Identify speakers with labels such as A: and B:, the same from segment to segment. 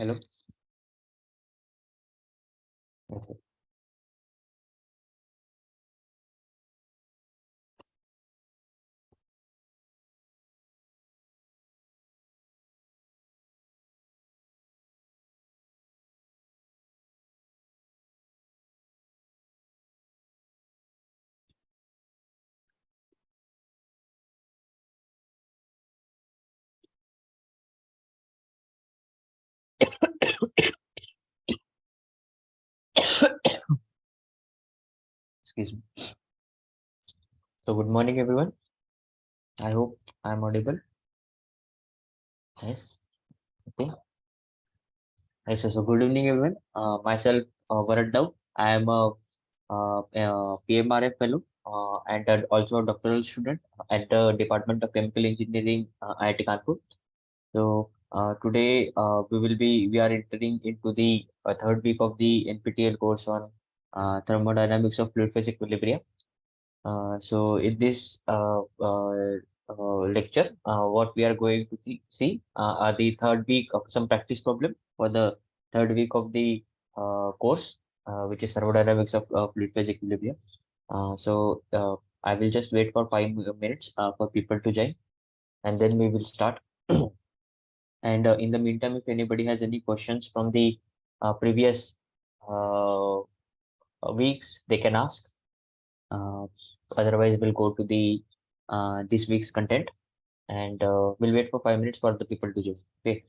A: Hello. Okay. Excuse me. So good morning, everyone. I hope I'm audible. Yes. Okay. Yes. So good evening, everyone. Myself, Varad Dav. I am a PMRF fellow and also a doctoral student at the Department of Chemical Engineering, IIT Kanpur. So today we are entering into the third week of the NPTEL course on thermodynamics of fluid phase equilibrium. So in this lecture, what we are going to see are the third week of some practice problem for the third week of the course, which is thermodynamics of fluid phase equilibrium. So I will just wait for 5 minutes for people to join, and then we will start. And in the meantime, if anybody has any questions from the previous uh, weeks, they can ask. Uh, Otherwise, we'll go to the this week's content, and we'll wait for 5 minutes for the people to join. Okay.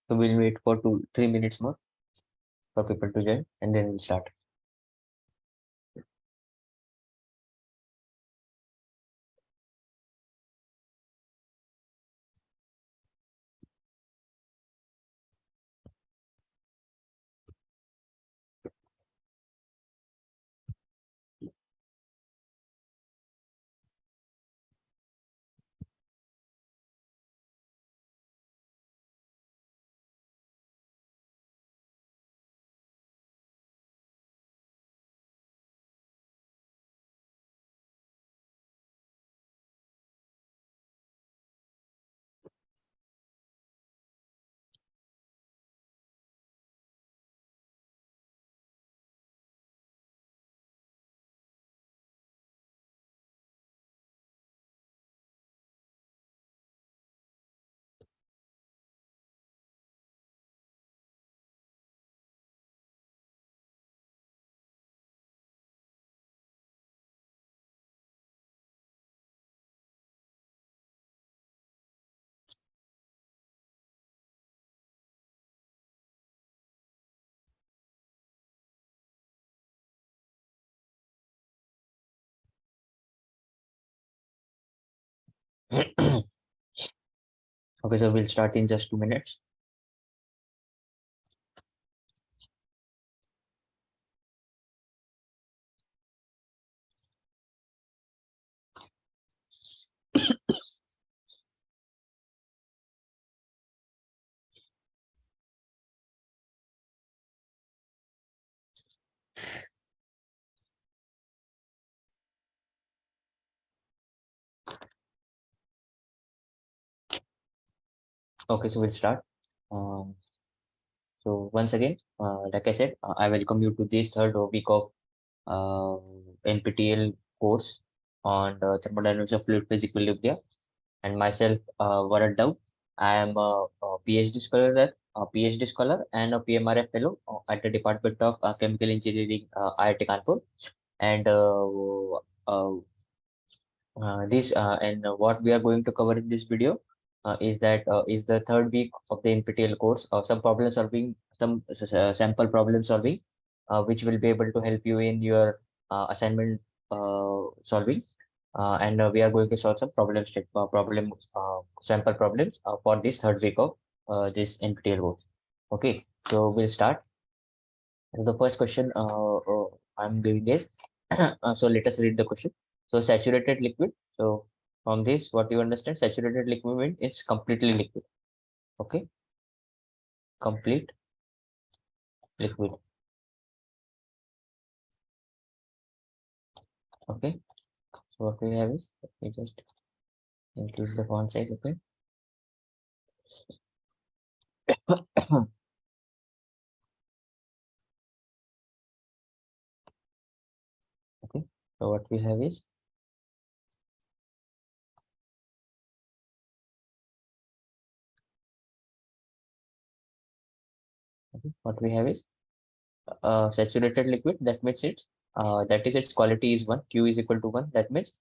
A: So we'll wait for 3 minutes more for people to join, and then we'll start. Okay, so we'll start in just 2 minutes. Okay, so we'll start. Um, so once again, like I said, I welcome you to this third week of NPTEL course on the thermodynamics of fluid physics equilibria, and myself, Varad Dav. I am a PhD scholar and a PMRF fellow at the Department of Chemical Engineering, IIT Kanpur, and uh, this and what we are going to cover in this video is the third week of the NPTEL course. Some problem solving, some sample problem solving, which will be able to help you in your assignment solving. And we are going to solve some sample problems for this third week of this NPTEL course. Okay, so we'll start. So the first question I'm giving is, so let us read the question. So saturated liquid. So from this, what you understand, saturated liquid means it's completely liquid. Okay, complete liquid. Okay, so what we have is, let me just increase the font size. Okay, okay. So what we have is, okay, what we have is saturated liquid. That means it's that is its quality is 1. Q is equal to 1. That means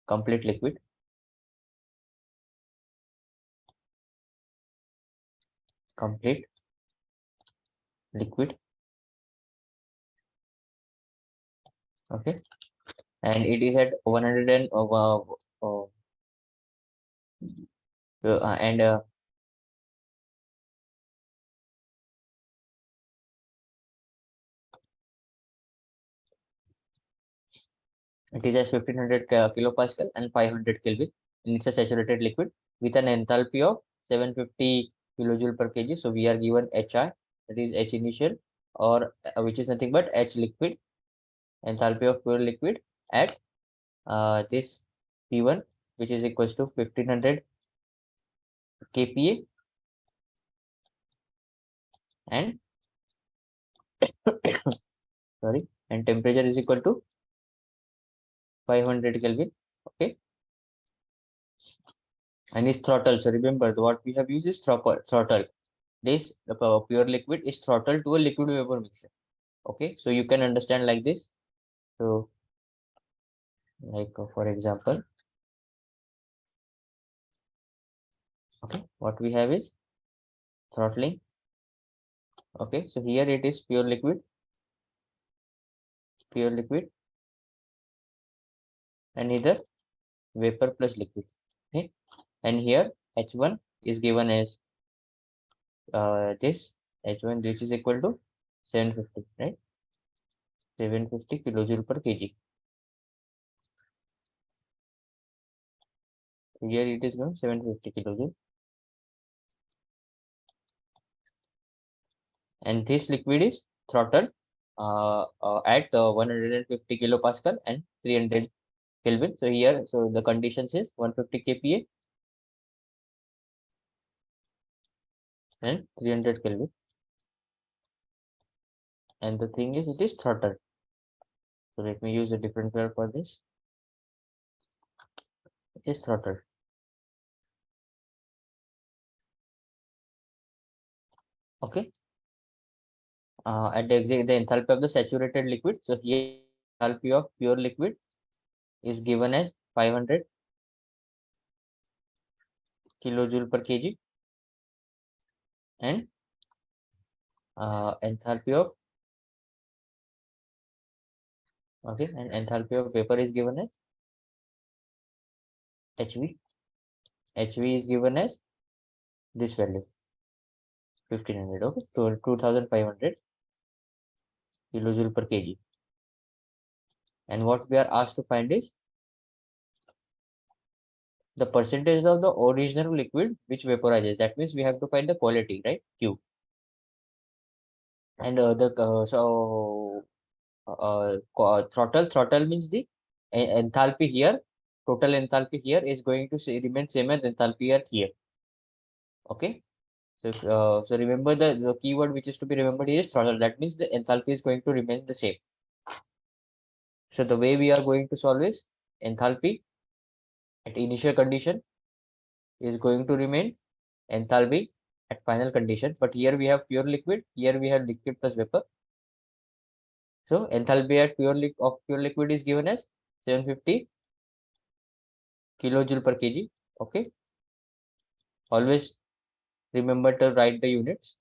A: complete liquid. Complete liquid. Okay, and it is at 100 and it is at 1500 kilopascal and 500 Kelvin, and it's a saturated liquid with an enthalpy of 750 kilojoule per kg. So we are given HI, that is H initial, or which is nothing but H liquid, enthalpy of pure liquid at this P1, which is equals to 1500 kPa, and sorry, and temperature is equal to 500 Kelvin. Okay, and is throttle. So remember, what we have used is throttle. This pure liquid is throttled to a liquid vapor mixture. Okay, so you can understand like this. So like for example, okay, what we have is throttling. Okay, so here it is pure liquid, and either vapor plus liquid. Okay, and here H1 is given as this H1, which is equal to 750, right? 750 kilojoule per kg. So here it is given 750 kilojoule, and this liquid is throttled at 150 kilopascal and 300 Kelvin. So here, so the conditions is 150 kPa and 300 Kelvin. And the thing is, it is throttled. So let me use a different word for this. It is throttled. Okay. At the enthalpy of the saturated liquid. So here, enthalpy of pure liquid is given as 500 kilojoule per kg, and enthalpy of and enthalpy of vapor is given as HV. HV is given as this value, 1500, okay, to 2500 kilojoule per kg. And what we are asked to find is the percentage of the original liquid which vaporizes. That means we have to find the quality, right? Q. And throttle means the enthalpy here. Total enthalpy here is going to remain same as enthalpy here. Okay. So remember the keyword which is to be remembered here is throttle. That means the enthalpy is going to remain the same. So the way we are going to solve is enthalpy at initial condition is going to remain enthalpy at final condition. But here we have pure liquid. Here we have liquid plus vapor. So enthalpy at pure liquid is given as 750 kilojoule per kg. Okay. Always remember to write the units.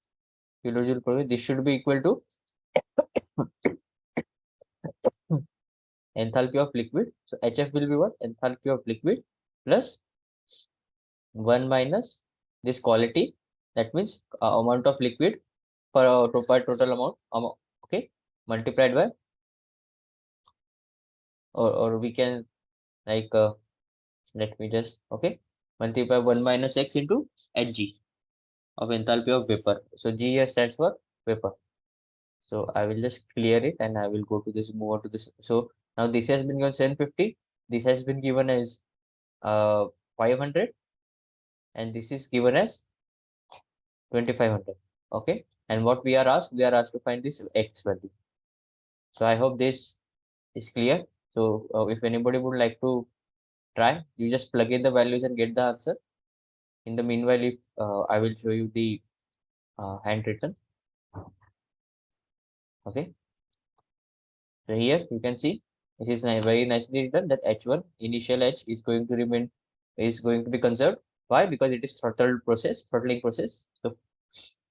A: Kilojoule per kg. This should be equal to enthalpy of liquid. So HF will be what? Enthalpy of liquid plus 1 minus this quality. That means amount of liquid per total amount. Okay. Multiplied by, or we can like let me just, okay, multiply 1 minus x into Hg of enthalpy of vapor. So G here stands for vapor. So I will just clear it and I will go to this, move on to this. So now this has been given 750. This has been given as 500, and this is given as 2500. Okay. And what we are asked to find this x value. So I hope this is clear. So if anybody would like to try, you just plug in the values and get the answer. In the meanwhile, if I will show you the handwritten. Okay. So here you can see it is very nicely written that H1 initial H is going to be conserved. Why? Because it is throttling process. So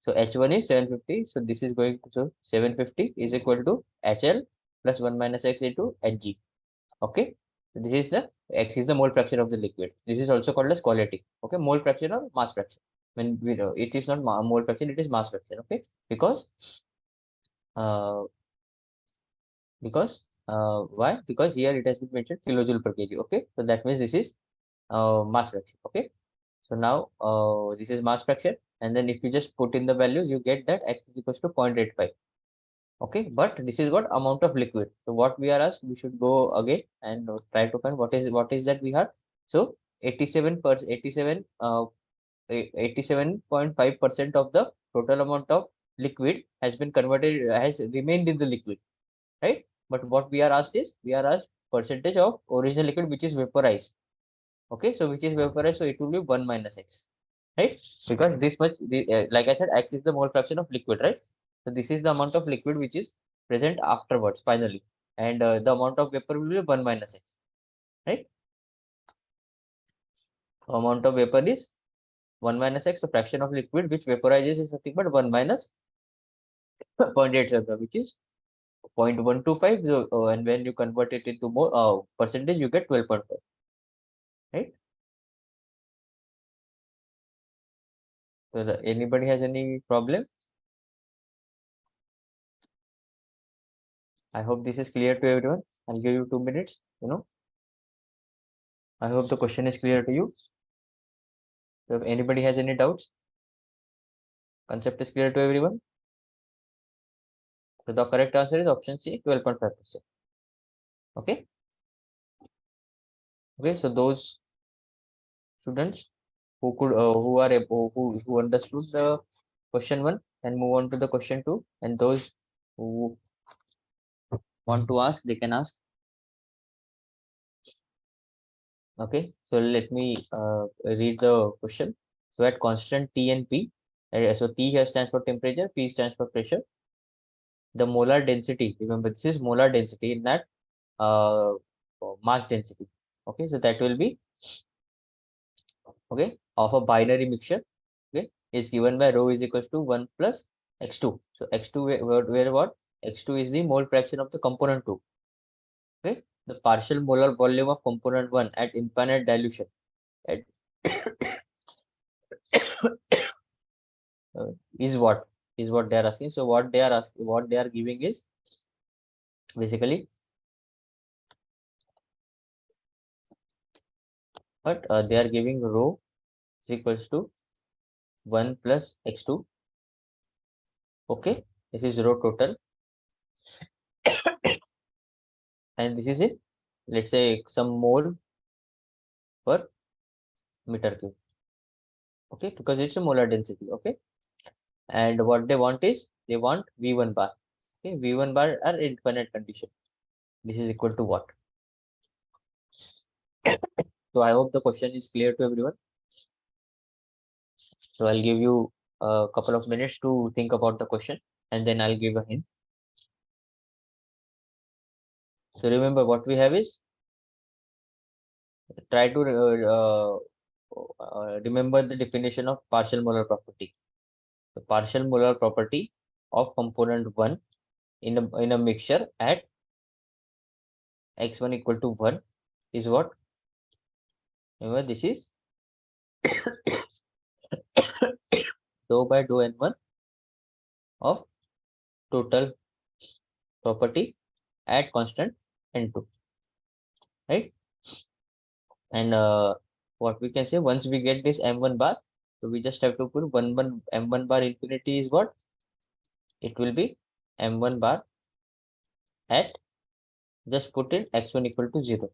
A: H1 is 750. So this is going to, so 750 is equal to HL plus 1 minus X into Hg. Okay. So this is the X is the mole fraction of the liquid. This is also called as quality. Okay. Mole fraction or mass fraction. When we know it is not mole fraction, it is mass fraction. Okay. Because uh, why? Because here it has been mentioned kilojoule per kg. Okay. So that means this is mass fraction. Okay. So now this is mass fraction, and then if you just put in the value, you get that x is equals to 0.85. Okay, but this is what amount of liquid. So what we are asked, we should go again and try to find what is that we have. So 87.5% of the total amount of liquid has been converted, has remained in the liquid, right? But what we are asked is, we are asked percentage of original liquid which is vaporized. Okay, so which is vaporized, so it will be 1 minus x, right? Because this much, like I said, x is the mole fraction of liquid, right? So this is the amount of liquid which is present afterwards, finally, and the amount of vapor will be 1 minus x, right? So amount of vapor is 1 minus x. The fraction of liquid which vaporizes is nothing but 1 minus 0.87, which is 0.125. And when you convert it into more percentage, you get 12.5, right? So anybody has any problem? I hope this is clear to everyone. I'll give you 2 minutes. I hope the question is clear to you. So if anybody has any doubts, concept is clear to everyone. So the correct answer is option C, 12.5%. Okay. Okay. So those students who could who understood the question 1 and move on to the question 2, and those who want to ask, they can ask. Okay. So let me read the question. So at constant T and P, so T here stands for temperature, P stands for pressure. The molar density, remember this is molar density in that uh, mass density. Okay, so that will be, okay, of a binary mixture, okay, is given by rho is equals to 1 plus x2. So x2 where what? X2 is the mole fraction of the component 2. Okay, the partial molar volume of component 1 at infinite dilution. At is what they are asking. So what they are asking, what they are giving is basically, but they are giving rho is equals to 1 plus x2. Okay, this is rho total, and this is it. Let's say some mole per meter cube. Okay, because it's a molar density. Okay, and what they want is they want V1 bar. Okay, V1 bar are infinite condition. This is equal to what? So I hope the question is clear to everyone. So I'll give you a couple of minutes to think about the question, and then I'll give a hint. So remember, what we have is, try to remember the definition of partial molar property. The partial molar property of component 1 in a mixture at x1 equal to 1 is what? Remember, this is dou by dou n1 of total property at constant n2, right? And what we can say, once we get this m1 bar, so we just have to put m1 bar infinity is what? It will be m1 bar at, just put in x1 equal to 0.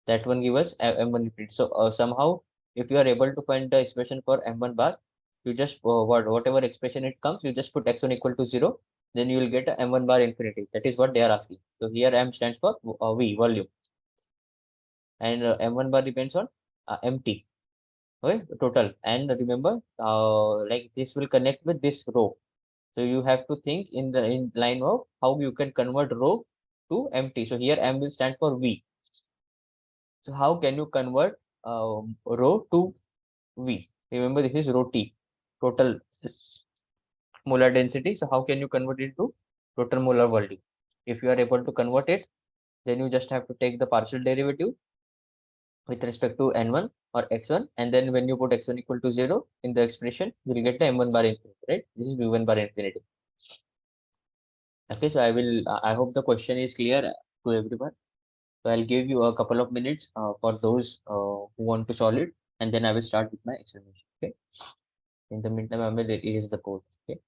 A: That one give us m1 infinity. So somehow, if you are able to find the expression for m1 bar, you just whatever expression it comes, you just put x1 equal to 0, then you will get a m1 bar infinity. That is what they are asking. So here m stands for v, volume, and m1 bar depends on mt. Okay, total. And remember, like this will connect with this row. So you have to think in the line of how you can convert row to mt. So here m will stand for v. So how can you convert rho to V? Remember, this is rho T, total molar density. So how can you convert it to total molar volume? If you are able to convert it, then you just have to take the partial derivative with respect to n1 or x1, and then when you put x1 equal to 0 in the expression, you will get the m1 bar infinity, right? This is v1 bar infinity. Okay, so I hope the question is clear to everyone. So I'll give you a couple of minutes for those who want to solve it, and then I will start with my explanation. Okay. In the meantime, I will erase the code. Okay.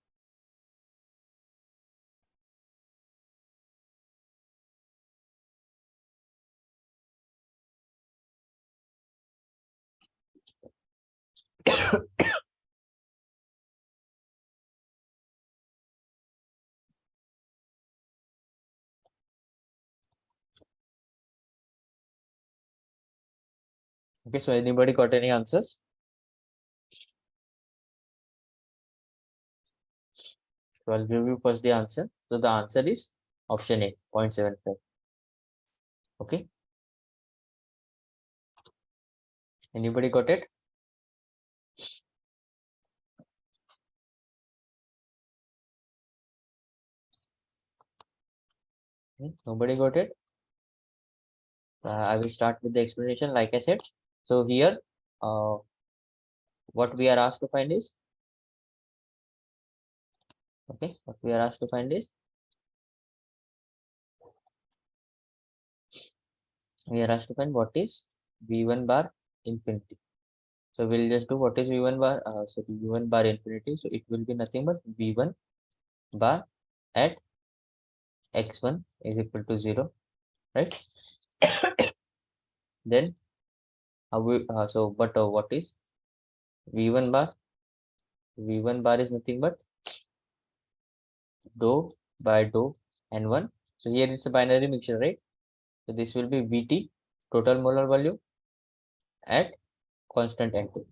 A: Okay. So anybody got any answers? So I'll give you first the answer. So the answer is option A, 0.75. Okay. Anybody got it? Nobody got it? I will start with the explanation. Like I said, so here, what we are asked to find is, okay, what we are asked to find is, we are asked to find what is V1 bar infinity. So we'll just do what is V1 bar. So V1 bar infinity. So it will be nothing but V1 bar at x1 is equal to 0, right? Then what is V1 bar? V1 bar is nothing but dou by dou n1. So here it's a binary mixture, right? So this will be Vt, total molar volume, at constant n2,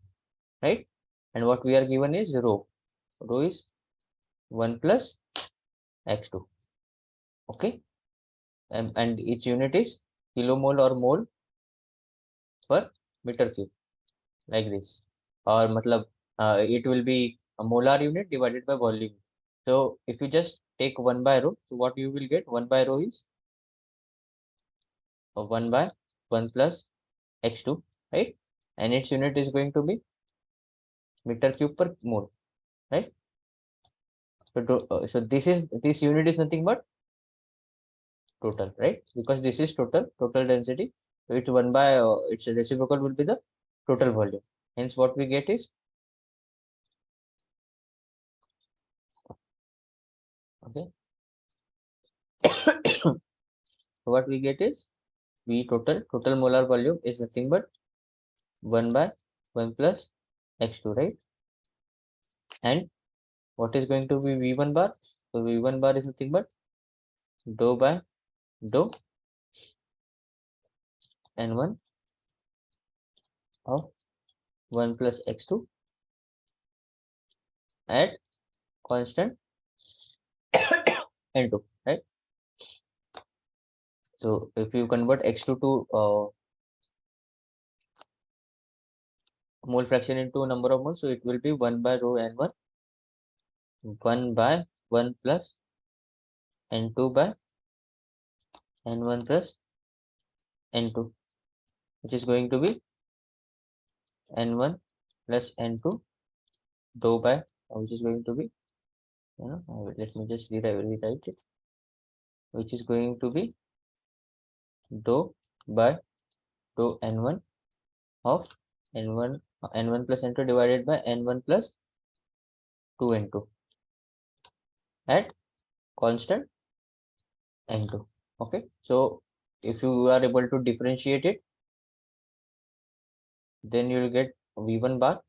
A: right? And what we are given is rho. Rho is 1 plus x2. Okay. And its unit is kilomole or mole per meter cube, like this. Or matlab, it will be a molar unit divided by volume. So if you just take 1 by rho, so what you will get? 1 by rho is 1 by 1 plus x2, right? And its unit is going to be meter cube per mole, right? So this unit is nothing but total, right? Because this is total density. So it's 1 by its reciprocal will be the total volume. Hence, what we get is okay. So what we get is V total molar volume is nothing but 1 by 1 plus x2, right? And what is going to be V1 bar? So V1 bar is nothing but dou by dou n1 of 1 plus x2 at constant n2, right? So if you convert x2 to mole fraction into number of moles, so it will be 1 by rho n1, 1 by 1 plus n2 by n1 plus n2, which is going to be n1 plus n2 dou by, which is going to be, let me just rewrite it, which is going to be dou by dou n1 of n1 plus n2 divided by n1 plus 2n2 at constant n2. Okay, so if you are able to differentiate it, then you will get v1 bar.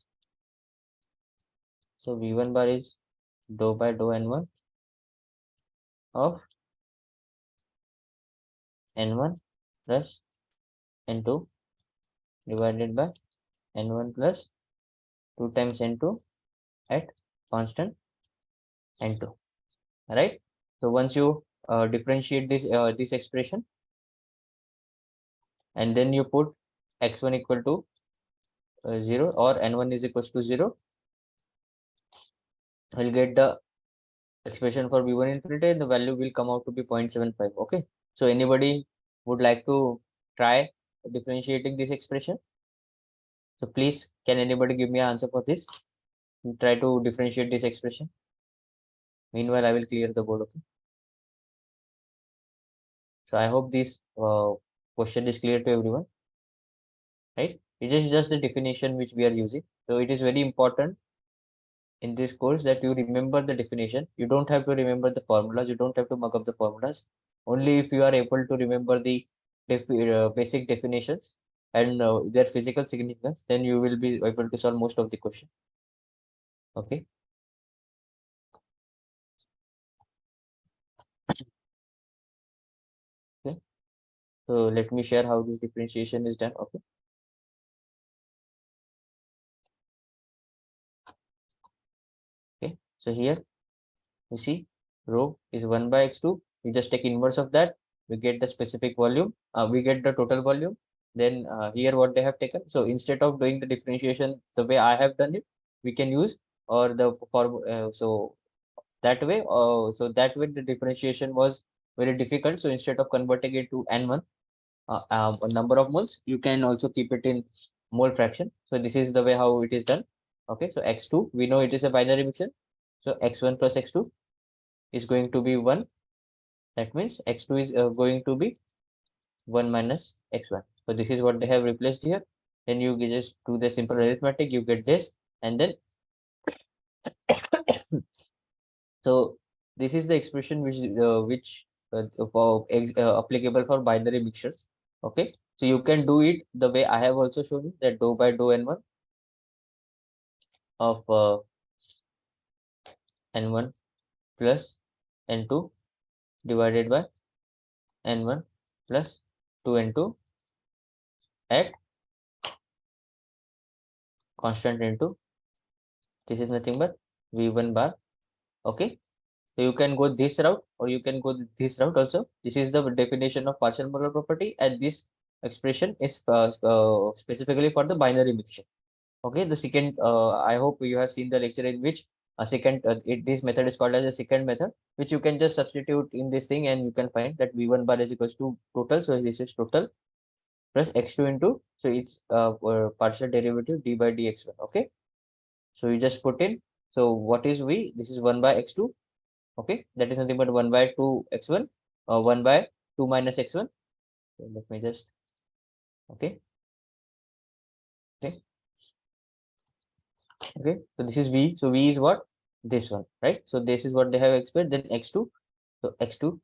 A: So v1 bar is dou by dou n1 of n1 plus n2 divided by n1 plus 2 times n2 at constant n2, right? So once you differentiate this expression, and then you put x1 equal to 0 or n1 is equals to 0, we'll get the expression for v1 infinity and the value will come out to be 0.75. Okay, so anybody would like to try differentiating this expression? So please, can anybody give me an answer for this? Try to differentiate this expression. Meanwhile, I will clear the board. Okay, so I hope this question is clear to everyone, right? It is just the definition which we are using. So it is very important in this course that you remember the definition. You don't have to remember the formulas. You don't have to mug up the formulas. Only if you are able to remember the basic definitions and their physical significance, then you will be able to solve most of the question. Okay. Okay. So let me share how this differentiation is done. Okay. Okay. So here you see rho is 1 by x2. We just take inverse of that. We get the specific volume. We get the total volume. Then here what they have taken. So instead of doing the differentiation the way I have done it, we can use or the form. So that way, the differentiation was very difficult. So instead of converting it to n1 number of moles, you can also keep it in mole fraction. So this is the way how it is done. Okay. So x2, we know it is a binary mixture. So x1 plus x2 is going to be 1. That means x2 is going to be 1 minus x1. So this is what they have replaced here. Then you just do the simple arithmetic, you get this, and then so this is the expression applicable for binary mixtures. Okay, so you can do it the way I have also shown you, that dou by dou n1 of n1 plus n2 divided by n1 plus 2n2 at constant n2. This is nothing but v1 bar. Okay, so you can go this route or you can go this route also. This is the definition of partial molar property, and this expression is specifically for the binary mixture. Okay, the second, I hope you have seen the lecture in which a second, this method is called as a second method, which you can just substitute in this thing and you can find that v1 bar is equals to total. So this is total plus x2 into, so it's partial derivative d by dx1. Okay, so you just put in, so what is v? This is 1 by x2 Okay, that is nothing but 1 by 2 x1 or 1 by 2 minus x1. So let me just, okay, okay, okay. So this is v. So v is what? This one, right? So this is what they have explained. Then x2. So x2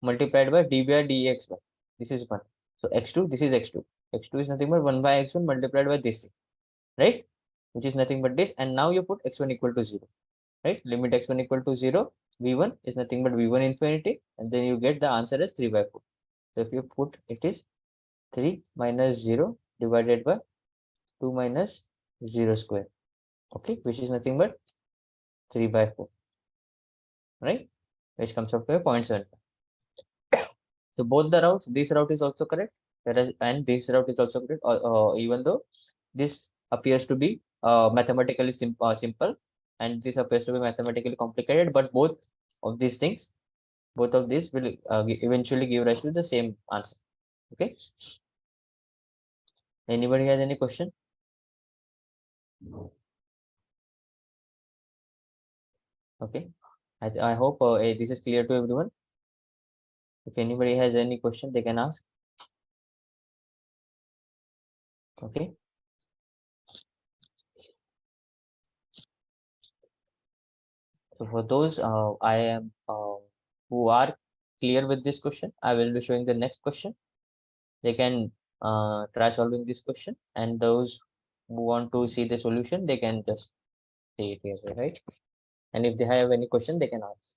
A: multiplied by d by dx1. This is 1. So x2, this is x2. X2 is nothing but 1 by x1 multiplied by this thing, right? Which is nothing but this. And now you put x1 equal to 0, right? Limit x1 equal to 0. v1 is nothing but v1 infinity. And then you get the answer as 3 by 4. So if you put, it is 3 minus 0 divided by 2 minus 0 square. Okay, which is nothing but 3 by 4, right? Which comes up to 0.7. So both the routes, this route is also correct, whereas and this route is also correct, even though this appears to be mathematically simple, and this appears to be mathematically complicated, but both of these things, both of these will eventually give rise to the same answer. Okay. Anybody has any question? Okay. I hope this is clear to everyone. If anybody has any question, they can ask. Okay. So for those I am who are clear with this question, I will be showing the next question. They can try solving this question, and those who want to see the solution, they can just see it here, right? And if they have any question, they can ask.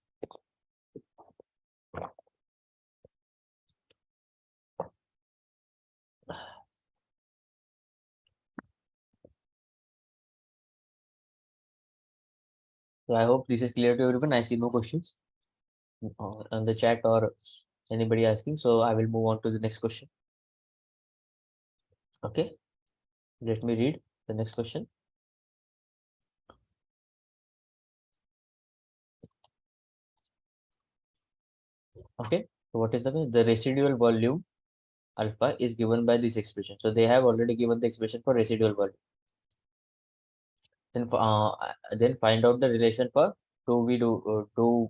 A: So I hope this is clear to everyone. I see no questions on the chat or anybody asking. So I will move on to the next question. Okay, let me read the next question. Okay, so what is the residual volume alpha is given by this expression. So they have already given the expression for residual volume. Then find out the relation for dou p dou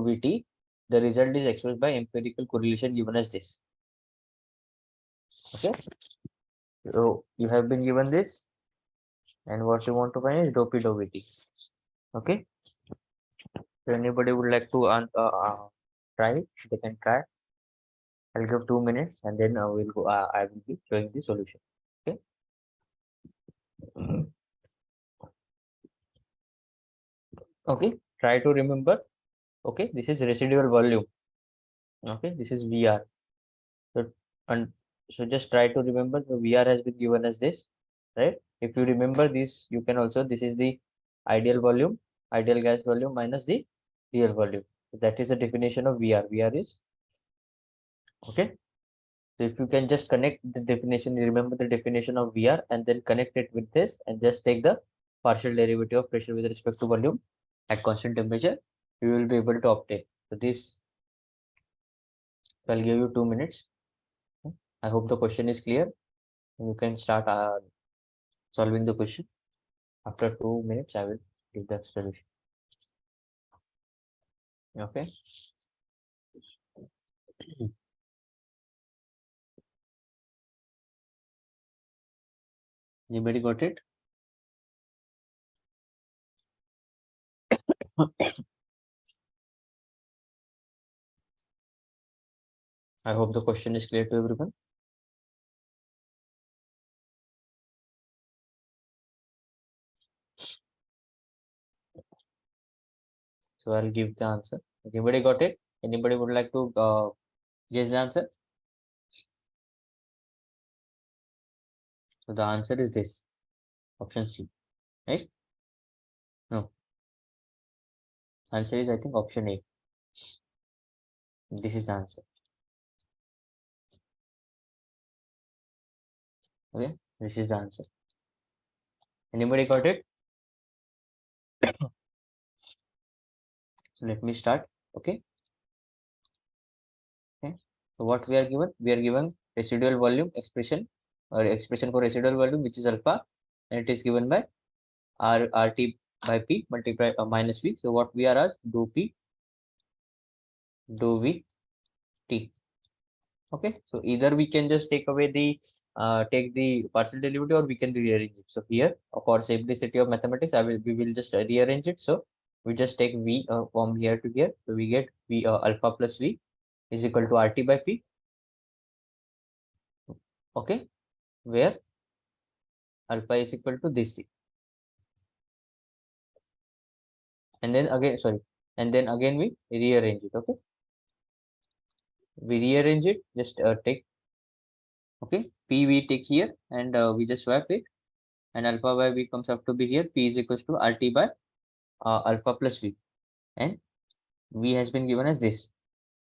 A: vt. The result is expressed by empirical correlation given as this. Okay, so you have been given this, and what you want to find is dou p dou vt. Okay, so anybody would like to try it, they can try. I'll give 2 minutes, and then we'll go. I will be showing the solution. Okay. Okay. Try to remember. Okay, this is residual volume. Okay, this is VR. So and so just try to remember the VR has been given as this, right? If you remember this, you can also, this is the ideal volume, ideal gas volume minus the real volume. So that is the definition of VR. VR is okay. So if you can just connect the definition, you remember the definition of VR and then connect it with this and just take the partial derivative of pressure with respect to volume at constant temperature, you will be able to obtain. So this will give you 2 minutes. I hope the question is clear. You can start solving the question. After 2 minutes, I will give the solution. Okay. Anybody got it? I hope the question is clear to everyone. So I'll give the answer. Anybody got it? Anybody would like to guess the answer? So the answer is this, option C, right? No, answer is, I think, option A. This is the answer. Okay, this is the answer. Anybody got it? So let me start. Okay. Okay. So what we are given? We are given residual volume expression or expression for residual volume, which is alpha, and it is given by RT by p multiply minus v. So what we are asked, do p do v t. Okay, so either we can just take away the take the partial derivative, or we can rearrange it. So here, for simplicity of mathematics, we will just rearrange it. So we just take v from here to here. So we get v alpha plus v is equal to RT by P. Okay, where alpha is equal to this thing. And then again, sorry, and then again we rearrange it. Okay, we rearrange it, just take, okay, P we take here, and we just swap it, and alpha by V comes up to be here. P is equals to RT by alpha plus V, and V has been given as this.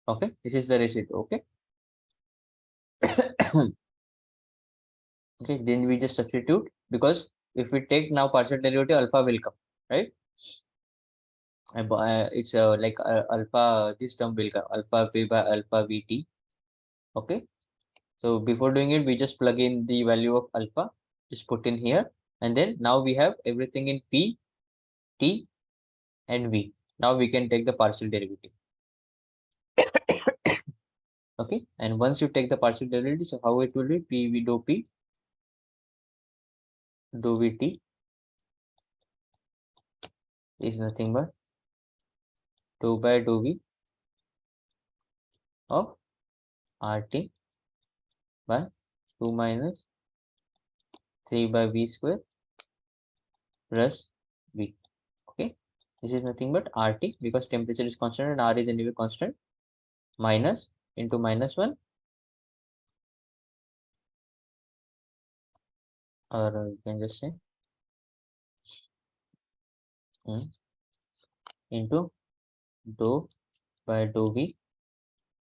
A: Okay, this is the residue. Okay. Okay, then we just substitute, because if we take now partial derivative, alpha will come, right? It's like alpha, this term will come, alpha p by alpha vt. Okay, so before doing it, we just plug in the value of alpha, just put in here, and then now we have everything in p, t, and v. Now we can take the partial derivative. Okay, and once you take the partial derivative, so how it will be, p v do p do vt is nothing but 2 by do v of RT by 2 minus 3 by v square plus v. Okay, this is nothing but RT, because temperature is constant and R is anyway constant, minus into minus 1, or you can just say into dou by dou v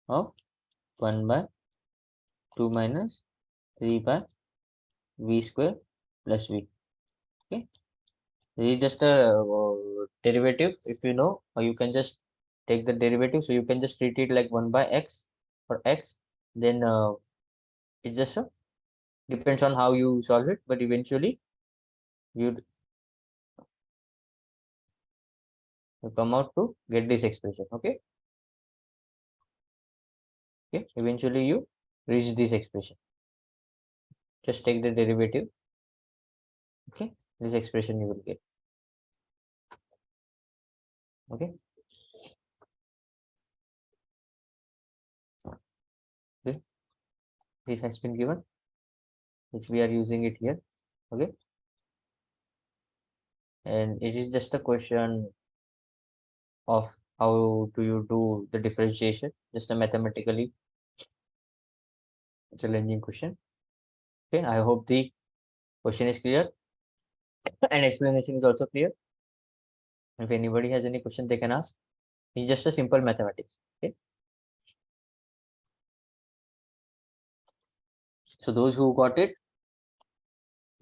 A: of 1 by 2 minus 3 by v square plus v. Okay, this is just a derivative. If you know, or you can just take the derivative, so you can just treat it like 1 by x for x. Then it just depends on how you solve it, but eventually you come out to get this expression. Okay, okay, eventually you reach this expression. Just take the derivative. Okay, this expression you will get. Okay, okay, this has been given, which we are using it here. Okay, and it is just a question of how do you do the differentiation, just a mathematically challenging question. Okay, I hope the question is clear and explanation is also clear. If anybody has any question, they can ask. It's just a simple mathematics. Okay, so those who got it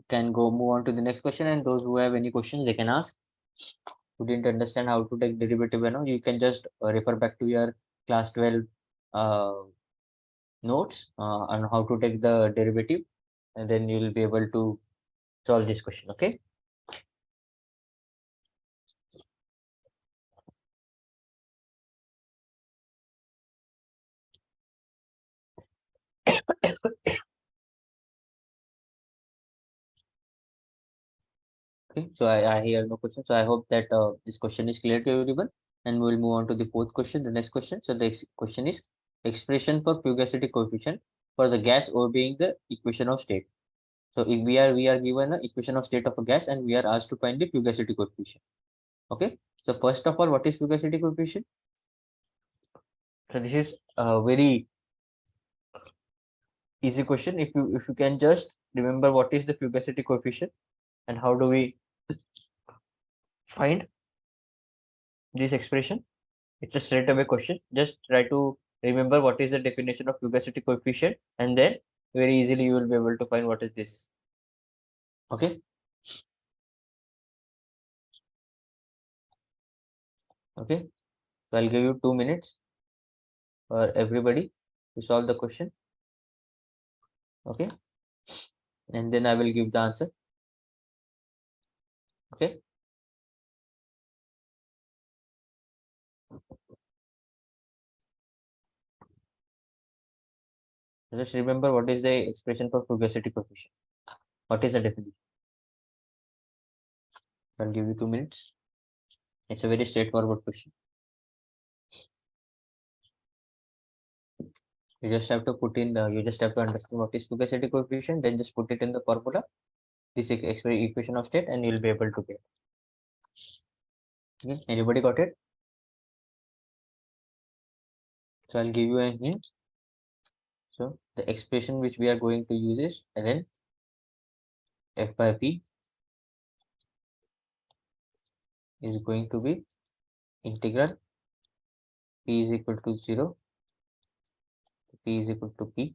A: can go move on to the next question, and those who have any questions, they can ask. Who didn't understand how to take derivative, you can just refer back to your class 12 uh, notes on how to take the derivative, and then you will be able to solve this question. Okay. Okay, so I hear no question. So I hope that this question is clear to everyone, and we'll move on to the fourth question, the next question. So the question is expression for fugacity coefficient for the gas obeying the equation of state. So if we are given an equation of state of a gas, and we are asked to find the fugacity coefficient. Okay, so first of all, what is fugacity coefficient? So this is a very easy question. If you can just remember what is the fugacity coefficient and how do we find this expression, it's a straight away question. Just try to remember what is the definition of fugacity coefficient, and then very easily you will be able to find what is this. Okay. Okay, so I'll give you 2 minutes for everybody to solve the question. Okay, and then I will give the answer. Okay. Just remember what is the expression for fugacity coefficient. What is the definition? I'll give you 2 minutes. It's a very straightforward question. You just have to put in, you just have to understand what is fugacity coefficient, then just put it in the formula, this equation of state, and you'll be able to get. Okay, anybody got it? So I'll give you a hint. So the expression which we are going to use is ln f by p is going to be integral p is equal to 0 to p is equal to p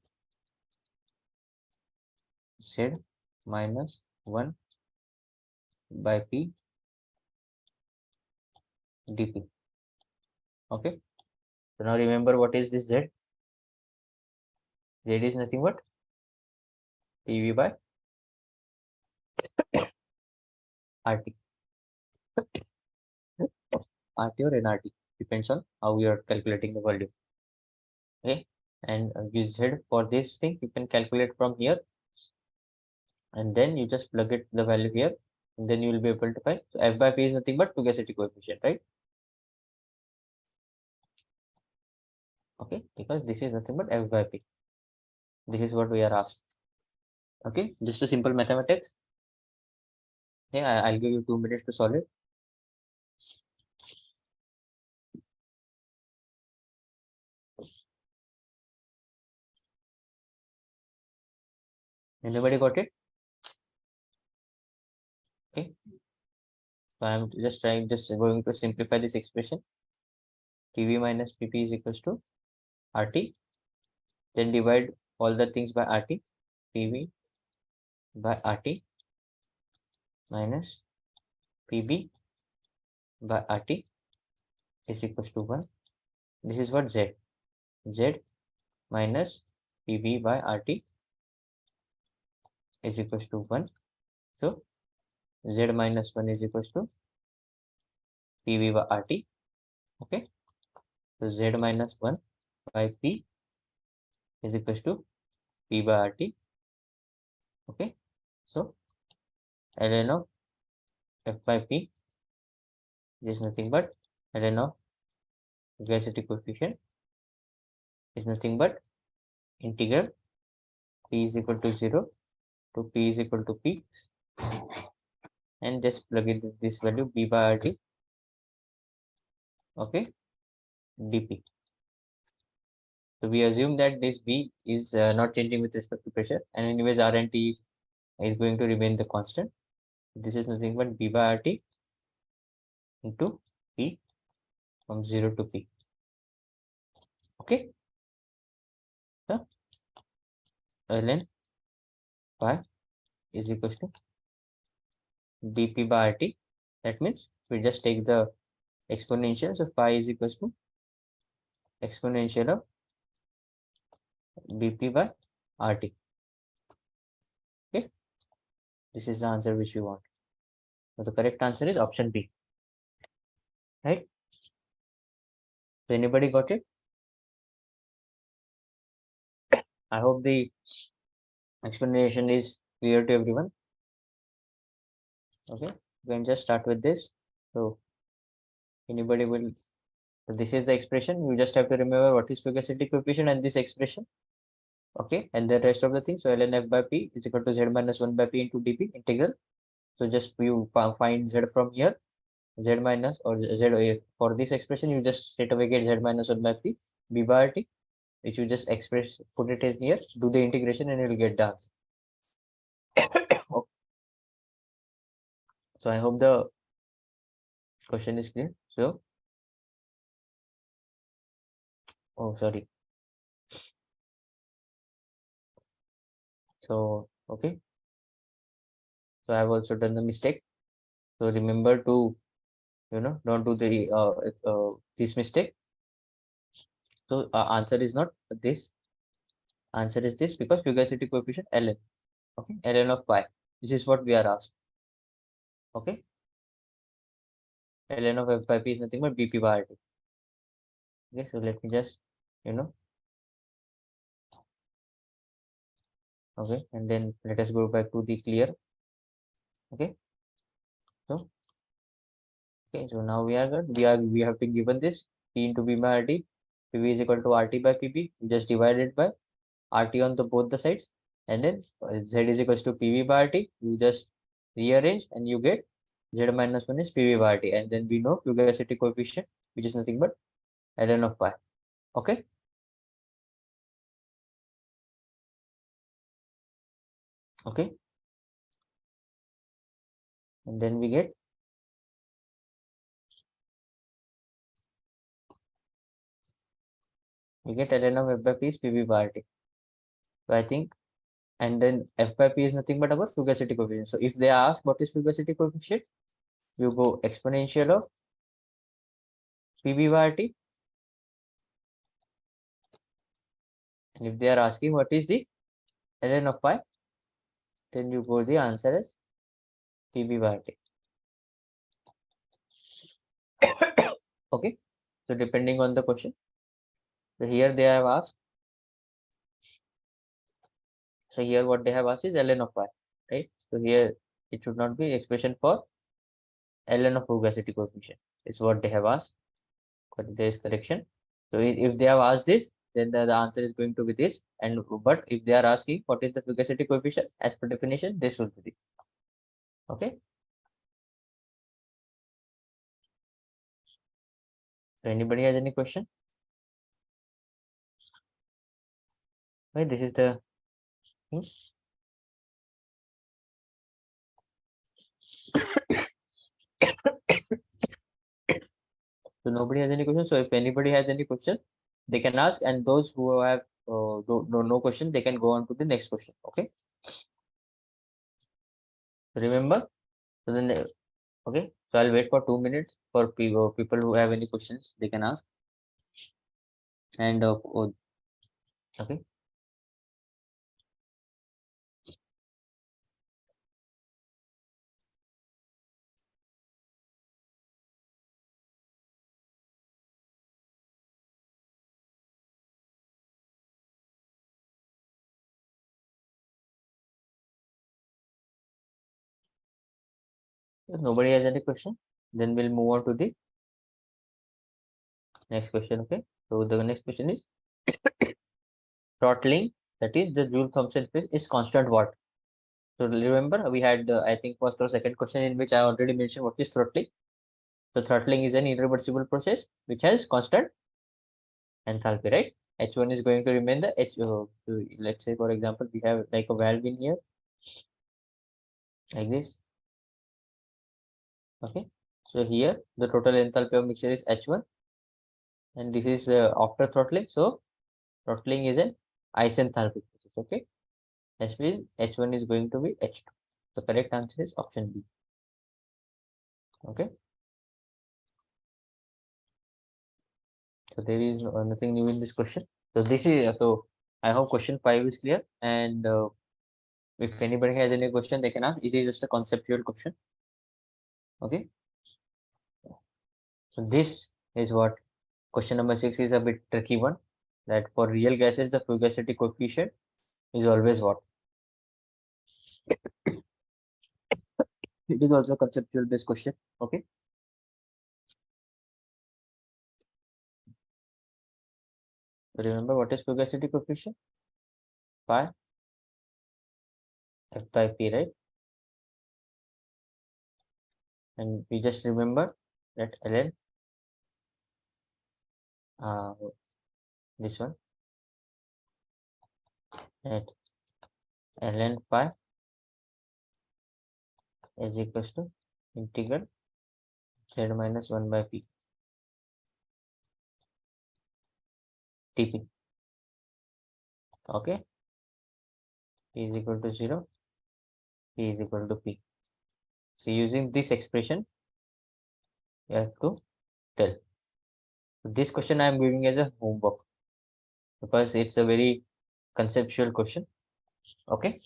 A: z minus 1 by p dp. Okay, so now remember what is this z? Z is nothing but pv by rt. RT or nRT depends on how you are calculating the volume. Okay, and use z for this thing you can calculate from here, and then you just plug it the value here, and then you will be able to find. So f by p is nothing but fugacity coefficient, right? Okay, because this is nothing but f by p. This is what we are asked. Okay, just a simple mathematics. Yeah, I'll give you 2 minutes to solve it. Anybody got it? Okay, so I'm just going to simplify this expression. TV minus PP is equals to RT. Then divide all the things by RT. PV by RT minus PB by RT is equals to 1. This is what Z. Z minus PB by RT is equals to 1. So Z minus 1 is equals to PB by RT. Okay. So Z minus 1 by P is equals to P by RT. Okay. So ln of F by P is nothing but ln of fugacity coefficient is nothing but integral P is equal to 0 to P is equal to P, and just plug in this value B by RT. Okay, dp. So we assume that this B is not changing with respect to pressure, and anyways R and T is going to remain the constant. This is nothing but B by RT into P from 0 to P. Okay, so ln pi is equals to dp by RT. That means we just take the exponential, so pi is equals to exponential of dp by RT. Okay, this is the answer which we want. So the correct answer is option B. Right? So anybody got it? I hope the explanation is clear to everyone. Okay, we can just start with this. So anybody will, so this is the expression. You just have to remember what is fugacity coefficient and this expression. Okay, and the rest of the things. So ln f by p is equal to z minus 1 by p into dp integral. So just you find z from here, z minus or z for this expression. You just straight away get z minus 1 by p b by rt, which you just express, put it in here, do the integration, and you will get the answer. So I hope the question is clear. So, oh sorry. So okay. So I have also done the mistake. So remember to, don't do the this mistake. So answer is not this. Answer is this because fugacity coefficient ln. Okay, ln of pi. This is what we are asked. Okay, ln of f by p is nothing but bp by rt. Okay, so let me just, Okay, and then let us go back to the clear. Okay, so now we are good. We have been given this P into V by RT. PV is equal to RT by PB. You just divide it by RT on the both the sides, and then Z is equals to PV by RT. You just rearrange and you get Z minus 1 is PV by RT, and then we know fugacity coefficient, which is nothing but ln of pi. Okay. Okay. And then we get ln of f by p is PV by RT. So I think, and then f by p is nothing but our fugacity coefficient. So if they ask what is fugacity coefficient, you go exponential of PV by RT. And if they are asking what is the ln of pi, then you go the answer as PV by RT. Okay. So depending on the question. So here they have asked. So here what they have asked is ln of pi, right? So here it should not be expression for ln of fugacity coefficient. Is what they have asked. But there is correction. So if they have asked this, then the answer is going to be this. And but if they are asking what is the fugacity coefficient, as per definition, this will be this. Okay. So anybody has any question? Right, this is the thing. So nobody has any question. So if anybody has any question, they can ask, and those who have no question, they can go on to the next question. Okay. Remember. So then, okay. So I'll wait for 2 minutes for people who have any questions, they can ask. And okay. If nobody has any question, then we'll move on to the next question. Okay. So the next question is throttling, that is the Joule Thomson phase is constant what? So remember we had I think first or second question in which I already mentioned what is throttling. So throttling is an irreversible process which has constant enthalpy, right? H1 is going to remain the H. So let's say for example we have like a valve in here like this. Okay. So here the total enthalpy of mixture is H1, and this is after throttling. So throttling is an isenthalpic process. Okay. That means H1 is going to be H2. The correct answer is option B. Okay. So there is nothing new in this question. So this is so I hope question 5 is clear. And if anybody has any question, they can ask. It is just a conceptual question. Okay. So this is what question number 6 is a bit tricky one. That for real gases, the fugacity coefficient is always what? It is also a conceptual based question. Okay. Remember what is fugacity coefficient? Pi f by p, right? And we just remember that ln uh, this one at ln pi is equals to integral z minus 1 by p tp. Okay. P is equal to 0, p is equal to p. So using this expression, you have to tell. So this question I am giving as a homework because it's a very conceptual question. Okay.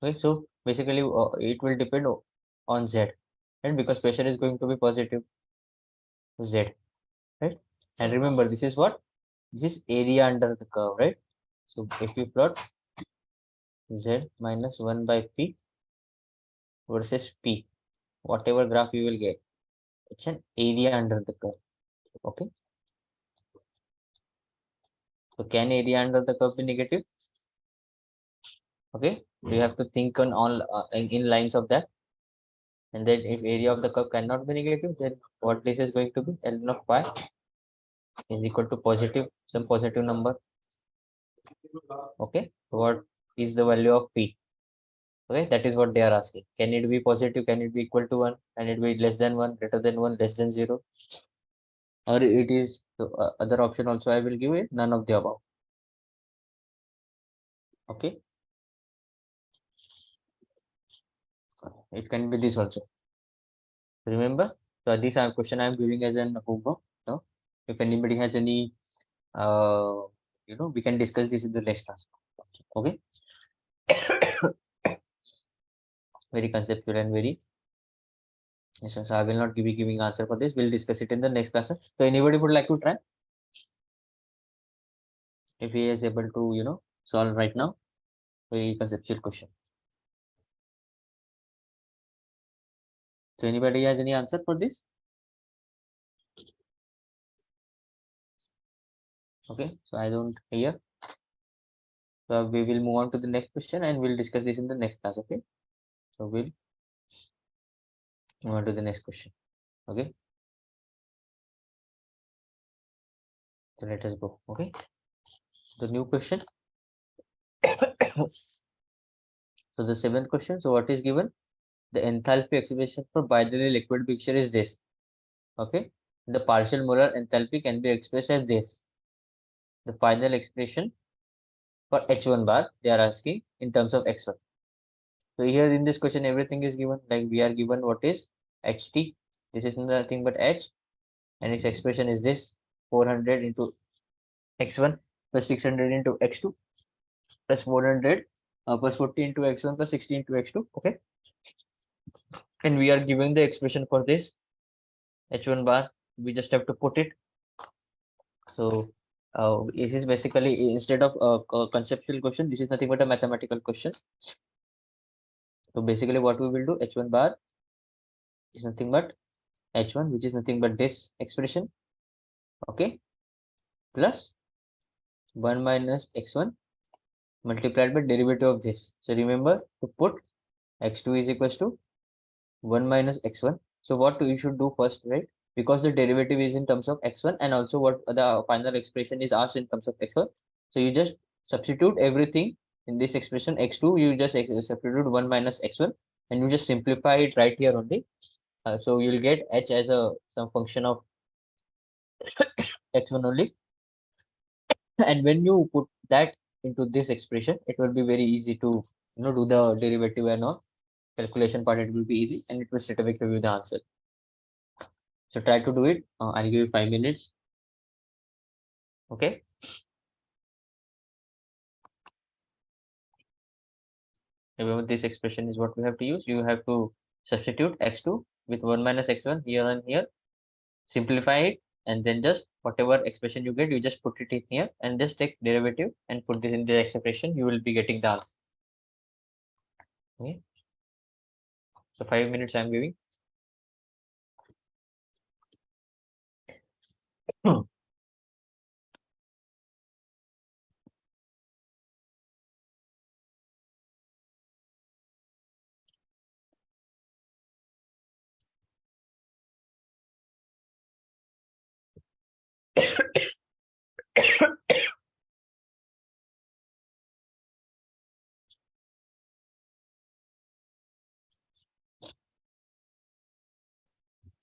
A: Okay. So basically, it will depend on z, and because pressure is going to be positive, z, right? And remember, this is what? This is area under the curve, right? So if you plot z minus 1 by p versus p, whatever graph you will get, it's an area under the curve. Okay. So can area under the curve be negative? Okay. We have to think on all in lines of that. And then if area of the curve cannot be negative, then what this is going to be? Ln of y is equal to positive, some positive number. Okay. So what is the value of p? Okay, that is what they are asking. Can it be positive? Can it be equal to 1? Can it be less than 1, greater than 1, less than 0? Or it is the other option also I will give it, none of the above. Okay. It can be this also. Remember, so this question I am giving as an homework. So if anybody has any, we can discuss this in the next class. Okay. Very conceptual and very. So I will not be giving answer for this. We'll discuss it in the next class. So anybody would like to try? If he is able to, solve right now, very conceptual question. So anybody has any answer for this? Okay, so I don't hear. So we will move on to the next question and we'll discuss this in the next class. Okay, so we'll move on to the next question. Okay, so let us go. Okay, the new question. So the seventh question. So what is given? The enthalpy expression for binary liquid mixture is this. Okay, the partial molar enthalpy can be expressed as this. The final expression for H1 bar they are asking in terms of X1. So here in this question everything is given, like we are given what is HT. This is nothing but H, and its expression is this 400 into X1 plus 600 into X2 plus 400 plus 40 into X1 plus 60 into X2. Okay, and we are given the expression for this H1 bar. We just have to put it. So this is basically, instead of a conceptual question, this is nothing but a mathematical question. So basically what we will do, H1 bar is nothing but H1, which is nothing but this expression, okay, plus 1 minus X1 multiplied by derivative of this. So remember to put X2 is equals to 1 minus X1. So what you should do first, right? Because the derivative is in terms of X1 and also what the final expression is asked in terms of X1. So you just substitute everything in this expression X2, you just substitute 1 minus X1 and you just simplify it right here only. So you'll get H as some function of X1 only. And when you put that into this expression, it will be very easy to do the derivative and all calculation part. It will be easy and it will straight away give you the answer. So try to do it. I'll give you 5 minutes. Okay. Remember, this expression is what we have to use. You have to substitute x2 with 1 minus x1 here and here, simplify it, and then just whatever expression you get, you just put it in here and just take derivative and put this in the expression. You will be getting the answer. Okay. So 5 minutes I'm giving.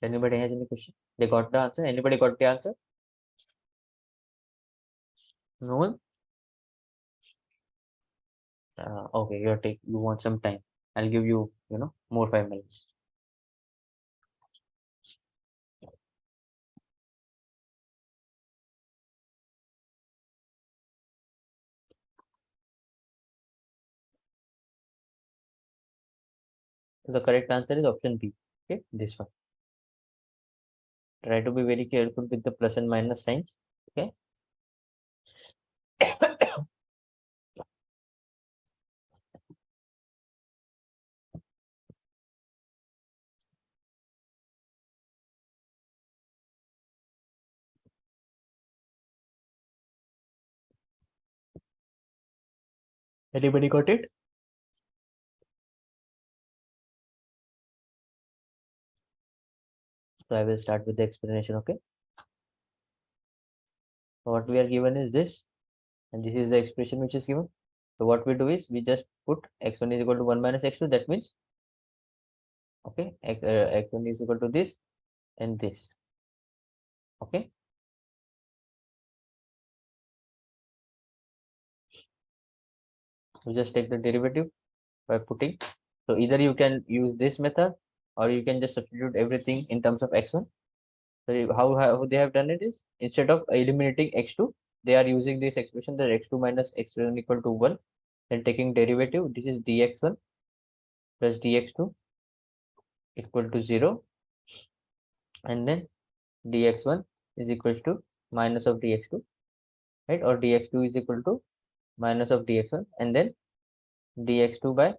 A: Anybody has any question? They got the answer? Anybody got the answer? No one? Okay, you want some time. I'll give you, more 5 minutes. The correct answer is option B. Okay, this one. Try to be very careful with the plus and minus signs. Okay. Anybody got it? So I will start with the explanation. Okay. So what we are given is this, and this is the expression which is given. So what we do is we just put x1 is equal to 1 minus x2. That means, okay, x1 is equal to this and this. Okay. We just take the derivative by putting. So either you can use this method or you can just substitute everything in terms of x1. So how they have done it is, instead of eliminating x2, they are using this expression that x2 minus x1 equal to 1, then taking derivative. This is dx1 plus dx2 equal to 0, and then dx1 is equal to minus of dx2, right? Or dx2 is equal to minus of dx1, and then dx2 by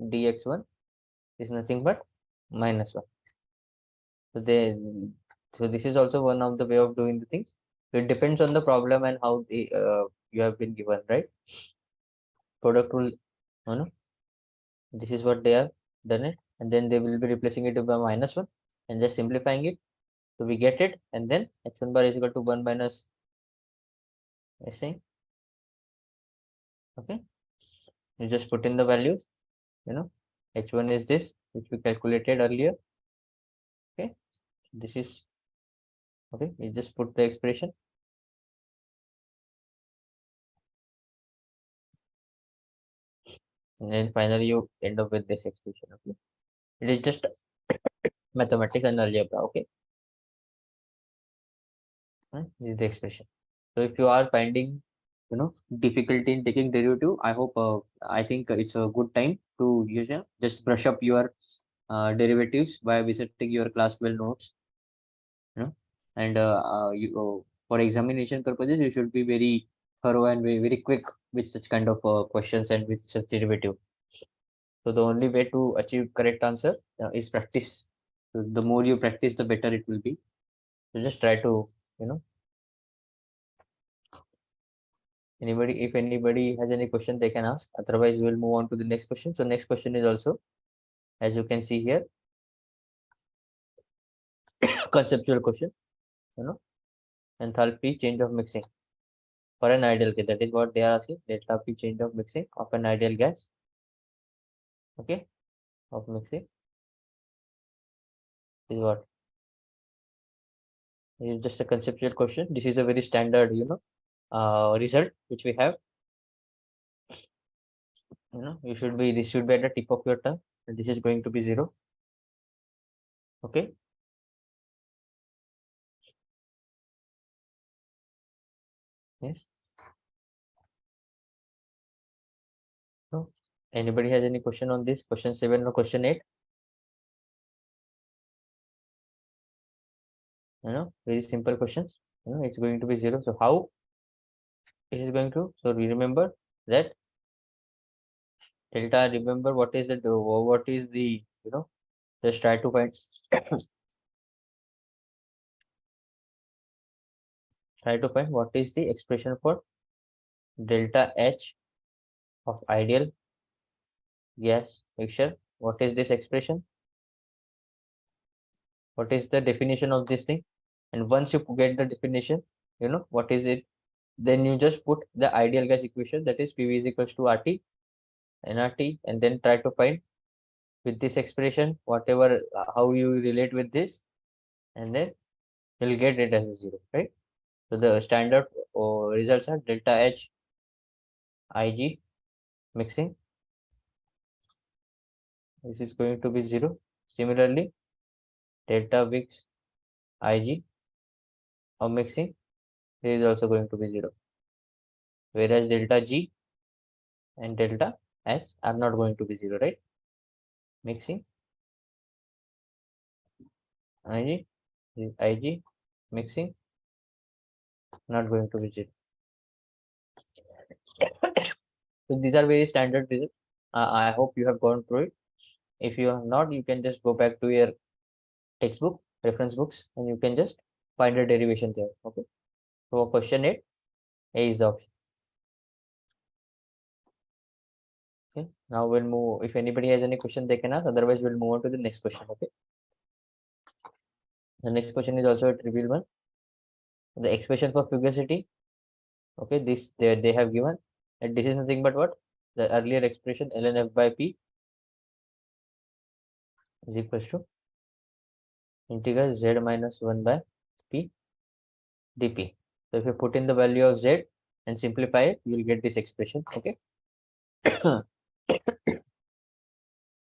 A: dx1 is nothing but minus 1. So this is also one of the way of doing the things. So it depends on the problem and how you have been given, right? Product rule, this is what they have done it, and then they will be replacing it by minus 1 and just simplifying it. So we get it, and then x1 bar is equal to 1 minus s. Okay, you just put in the values, h1 is this which we calculated earlier. Okay, this is, okay, you just put the expression, and then finally you end up with this expression. Okay, it is just mathematics and algebra. Okay, this is the expression. So if you are finding, difficulty in taking derivative, I think it's a good time to just brush up your derivatives by visiting your class 12 notes. And for examination purposes, you should be very thorough and very, very quick with such kind of questions and with such derivative. So the only way to achieve correct answer is practice. So the more you practice, the better it will be. So just try to, if anybody has any question, they can ask. Otherwise, we'll move on to the next question. So next question is also, as you can see here, conceptual question, enthalpy change of mixing for an ideal gas. That is what they are asking. Enthalpy change of mixing of an ideal gas. Okay, of mixing is what? It is just a conceptual question. This is a very standard, result which we have. This should be at the tip of your tongue, and this is going to be 0. Okay. Yes. So anybody has any question on this? Question 7 or question 8? Very simple questions. It's going to be 0. So how it is going to? So we remember that delta. Remember what is the just try to find what is the expression for delta H of ideal gas mixture. What is this expression? What is the definition of this thing? And once you get the definition, what is it, then you just put the ideal gas equation, that is PV is equals to RT nRT, and then try to find with this expression whatever how you relate with this, and then you'll get it as a 0, right? So the standard results are delta H Ig mixing, this is going to be 0. Similarly, delta Vix Ig of mixing, this is also going to be 0. Whereas delta G and delta S are not going to be 0, right? Mixing Ig mixing, not going to be 0. So these are very standard results. I hope you have gone through it. If you have not, you can just go back to your textbook, reference books, and you can just find a derivation there. Okay. So question 8, A is the option. Now we'll move. If anybody has any question, they can ask. Otherwise, we'll move on to the next question. Okay. The next question is also a trivial one. The expression for fugacity. Okay, this they have given, and this is nothing but what the earlier expression ln f by p is equals to integral z minus 1 by p dp. So if you put in the value of z and simplify it, you will get this expression. Okay.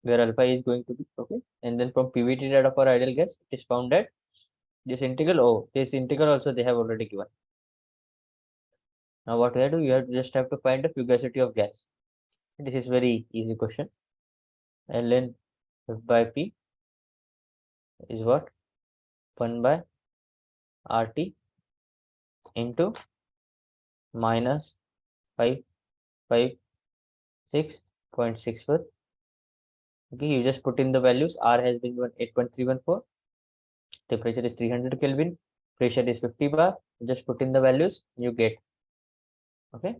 A: Where alpha is going to be okay, and then from PVT data for ideal gas, it is found that this integral. Oh, this integral also they have already given. Now what we have to do, you have just have to find the fugacity of gas. This is very easy question. Ln f by p is what 1 by RT into minus 556.64. Okay, you just put in the values. R has been given 8.314. Temperature is 300 Kelvin. Pressure is 50 bar. You just put in the values. You get. Okay.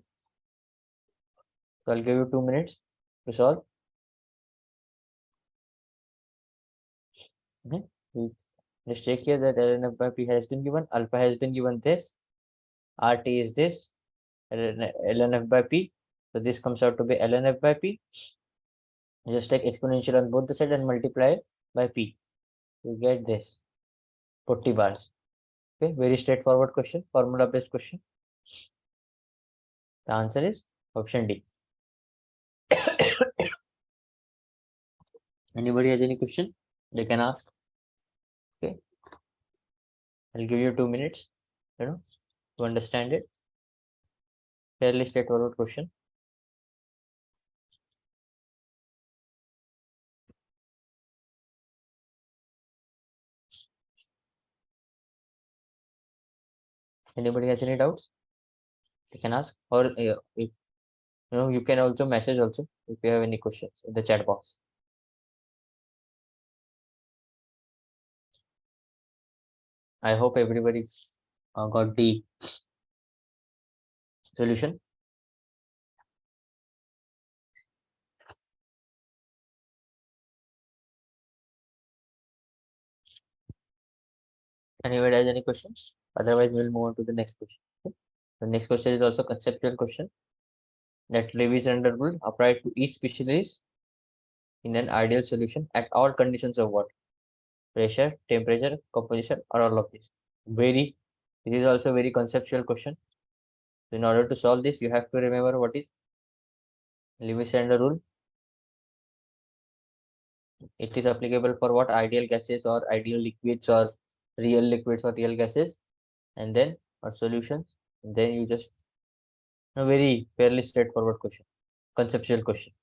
A: So I'll give you 2 minutes to solve. Okay. Just check here that ln f by p has been given. Alpha has been given this. RT is this. ln f by p. So this comes out to be ln f by p. Just take exponential on both the sides and multiply it by p. You get this 40 bars. Okay, very straightforward question, formula based question. The answer is option D. Anybody has any question? They can ask. Okay, I'll give you 2 minutes, to understand it. Fairly straightforward question. Anybody has any doubts? They can ask, or if you can also message also if you have any questions in the chat box. I hope everybody got the solution. Anybody has any questions? Otherwise, we'll move on to the next question. Okay? The next question is also conceptual question. That Lewis and rule applied to each species in an ideal solution at all conditions of what? Pressure, temperature, composition, or all of this. This is also a very conceptual question. So in order to solve this, you have to remember what is Lewis and rule. It is applicable for what? Ideal gases or ideal liquids or real liquids or real gases, and then or solutions. And then you just a very fairly straightforward question, conceptual question.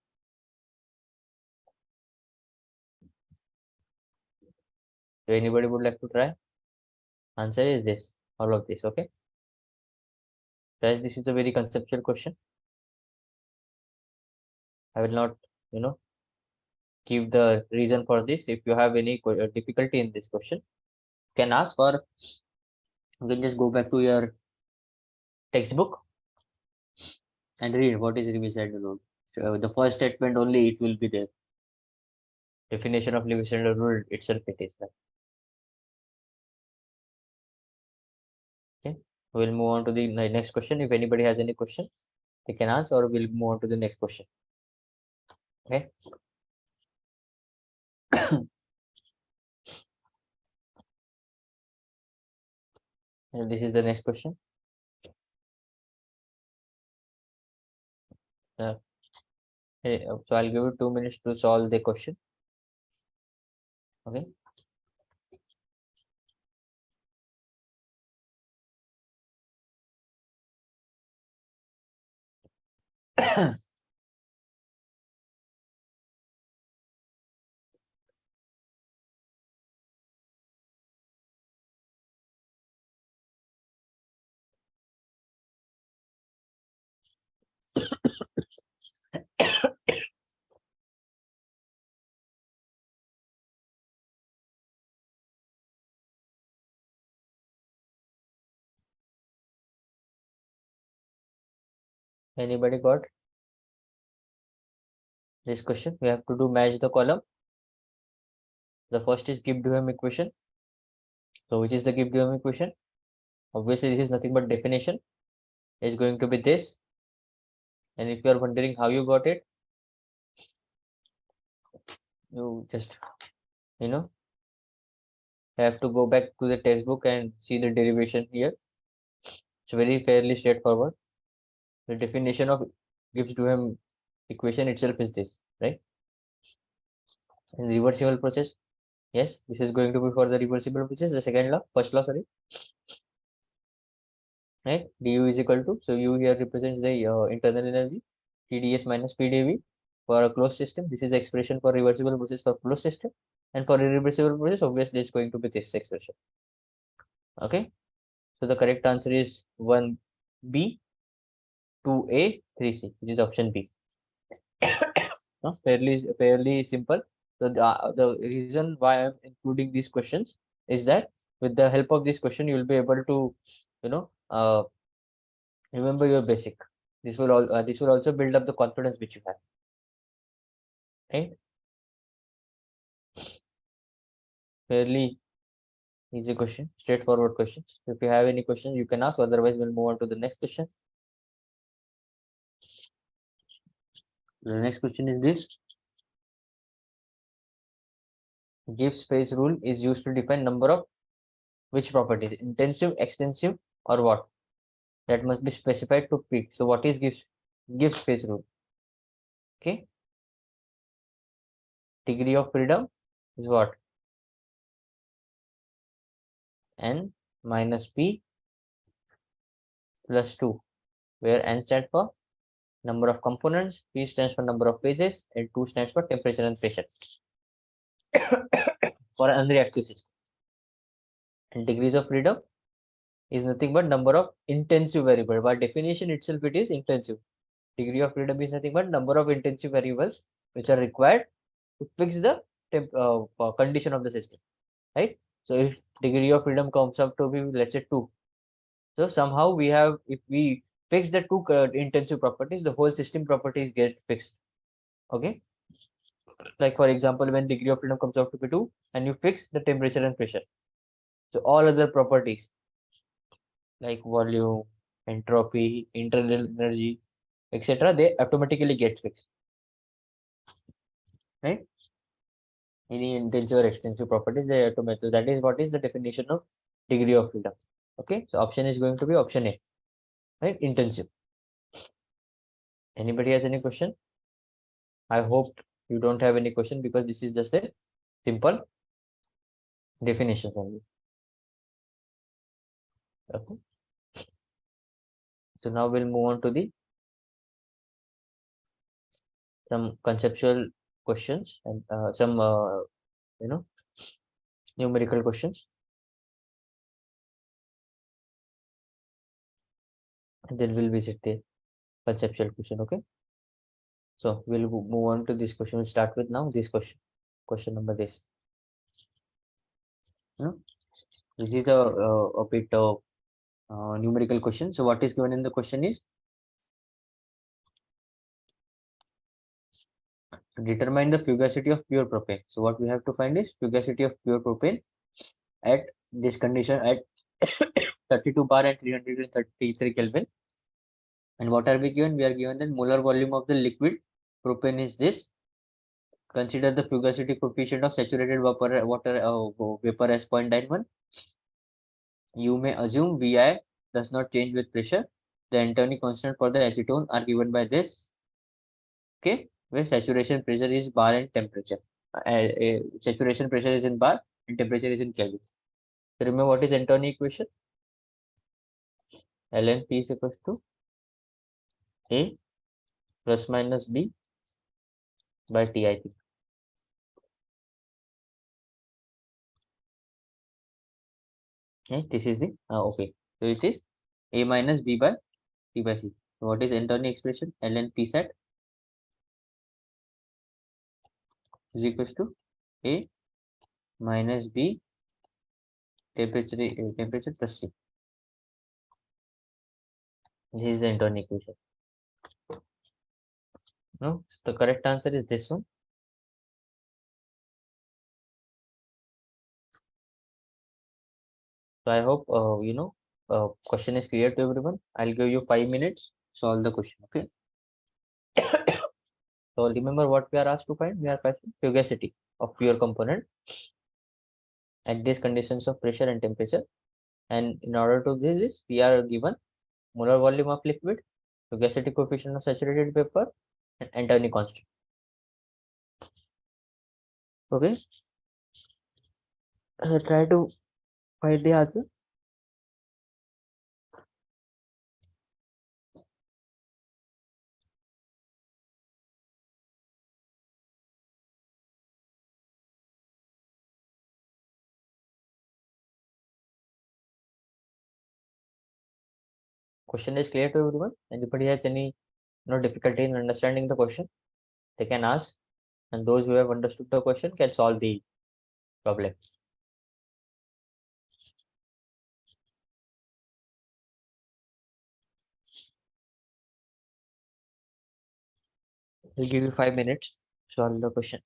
A: So anybody would like to try? Answer is this, all of this. Okay. Guys, this is a very conceptual question. I will not, give the reason for this. If you have any difficulty in this question, you can ask, or you can just go back to your textbook and read what is Lewis and rule. So the first statement only it will be there. Definition of Lewis and rule itself it is. Okay, we'll move on to the next question. If anybody has any question, they can ask, or we'll move on to the next question. Okay. And this is the next question. So I'll give you 2 minutes to solve the question. Okay. Anybody got? This question we have to do match the column. The first is Gibbs-Duhem equation. So which is the Gibbs-Duhem equation? Obviously, this is nothing but definition. It's going to be this. And if you are wondering how you got it, you just, have to go back to the textbook and see the derivation here. It's very fairly straightforward. The definition of Gibbs-Duhem equation itself is this, right? And reversible process, yes, this is going to be for the reversible process. The second law, first law, sorry, right? Du is equal to, so U here represents the internal energy, TdS minus PdV for a closed system. This is the expression for reversible process for closed system, and for irreversible process, obviously, it's going to be this expression. Okay, so the correct answer is 1B, 2A, 3C, which is option B. Fairly simple. So the reason why I'm including these questions is that with the help of this question, you will be able to, remember your basic. This will also build up the confidence which you have. Right? Fairly easy question, straightforward questions. If you have any questions, you can ask. Otherwise, we'll move on to the next question. The next question is this. Gibbs phase rule is used to define number of which properties? Intensive, extensive, or what? That must be specified to pick. So what is Gibbs phase rule? Okay. Degree of freedom is what? N minus P plus 2, where N stands for number of components, P stands for number of phases, and 2 stands for temperature and pressure for an unreactive system. And degrees of freedom is nothing but number of intensive variables. By definition itself, it is intensive. Degree of freedom is nothing but number of intensive variables which are required to fix the condition of the system, right? So if degree of freedom comes up to be, let's say 2. So somehow we have, if we fix the two intensive properties, the whole system properties get fixed. Okay. Like for example, when degree of freedom comes out to be 2 and you fix the temperature and pressure. So all other properties like volume, entropy, internal energy, etc., they automatically get fixed. Right? Any intensive or extensive properties, they automatically, that is what is the definition of degree of freedom. Okay, so option is going to be option A, right? Intensive. Anybody has any question? I hope you don't have any question because this is just a simple definition only. Okay. So now we'll move on to the some conceptual questions and some numerical questions. And then we'll visit the conceptual question. Okay. So we'll move on to this question. We'll start with now this question. Question number this. This is a bit of numerical question. So what is given in the question is to determine the fugacity of pure propane. So what we have to find is fugacity of pure propane at this condition at 32 bar and 333 Kelvin. And what are we given? We are given the molar volume of the liquid propane is this. Consider the fugacity coefficient of saturated vapor as 0.91. You may assume Vi does not change with pressure. The Antoine constant for the acetone are given by this. Okay, where saturation pressure is bar and temperature. Saturation pressure is in bar and temperature is in Kelvin. So remember what is Antoine equation? Ln P is equal to A plus minus B by T, I think. Okay, this is the okay. So it is A minus B by T by C. So what is Antoine expression? Ln P sat is equal to A minus B temperature plus C. This is the Antoine equation. No, the correct answer is this one. So I hope question is clear to everyone. I'll give you 5 minutes solve the question. Okay. So remember what we are asked to find. We are finding fugacity of pure component at these conditions of pressure and temperature. And in order to this, we are given molar volume of liquid, fugacity coefficient of saturated vapor, and Antony constant. Okay. Try to find the answer. Question is clear to everyone. Anybody has any difficulty in understanding the question, they can ask, and those who have understood the question can solve the problem. We'll give you 5 minutes to solve the question.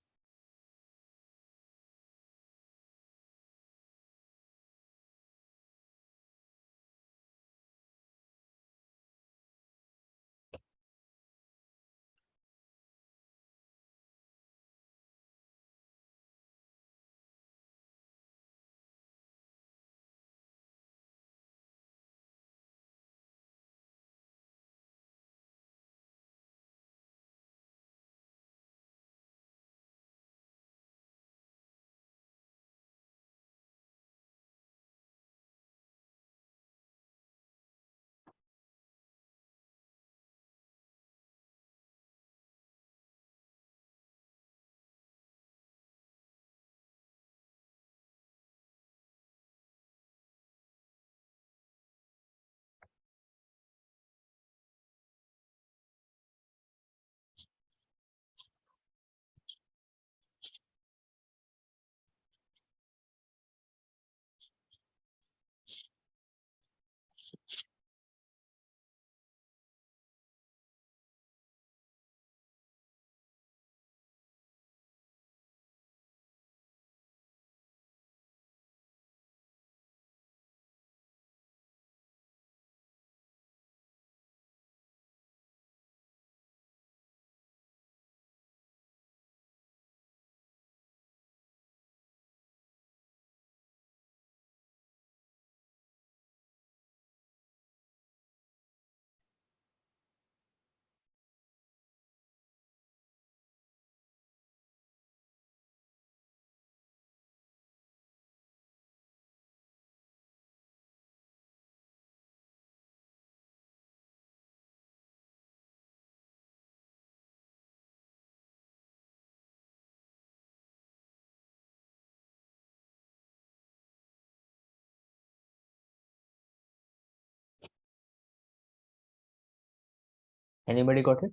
A: Anybody got it?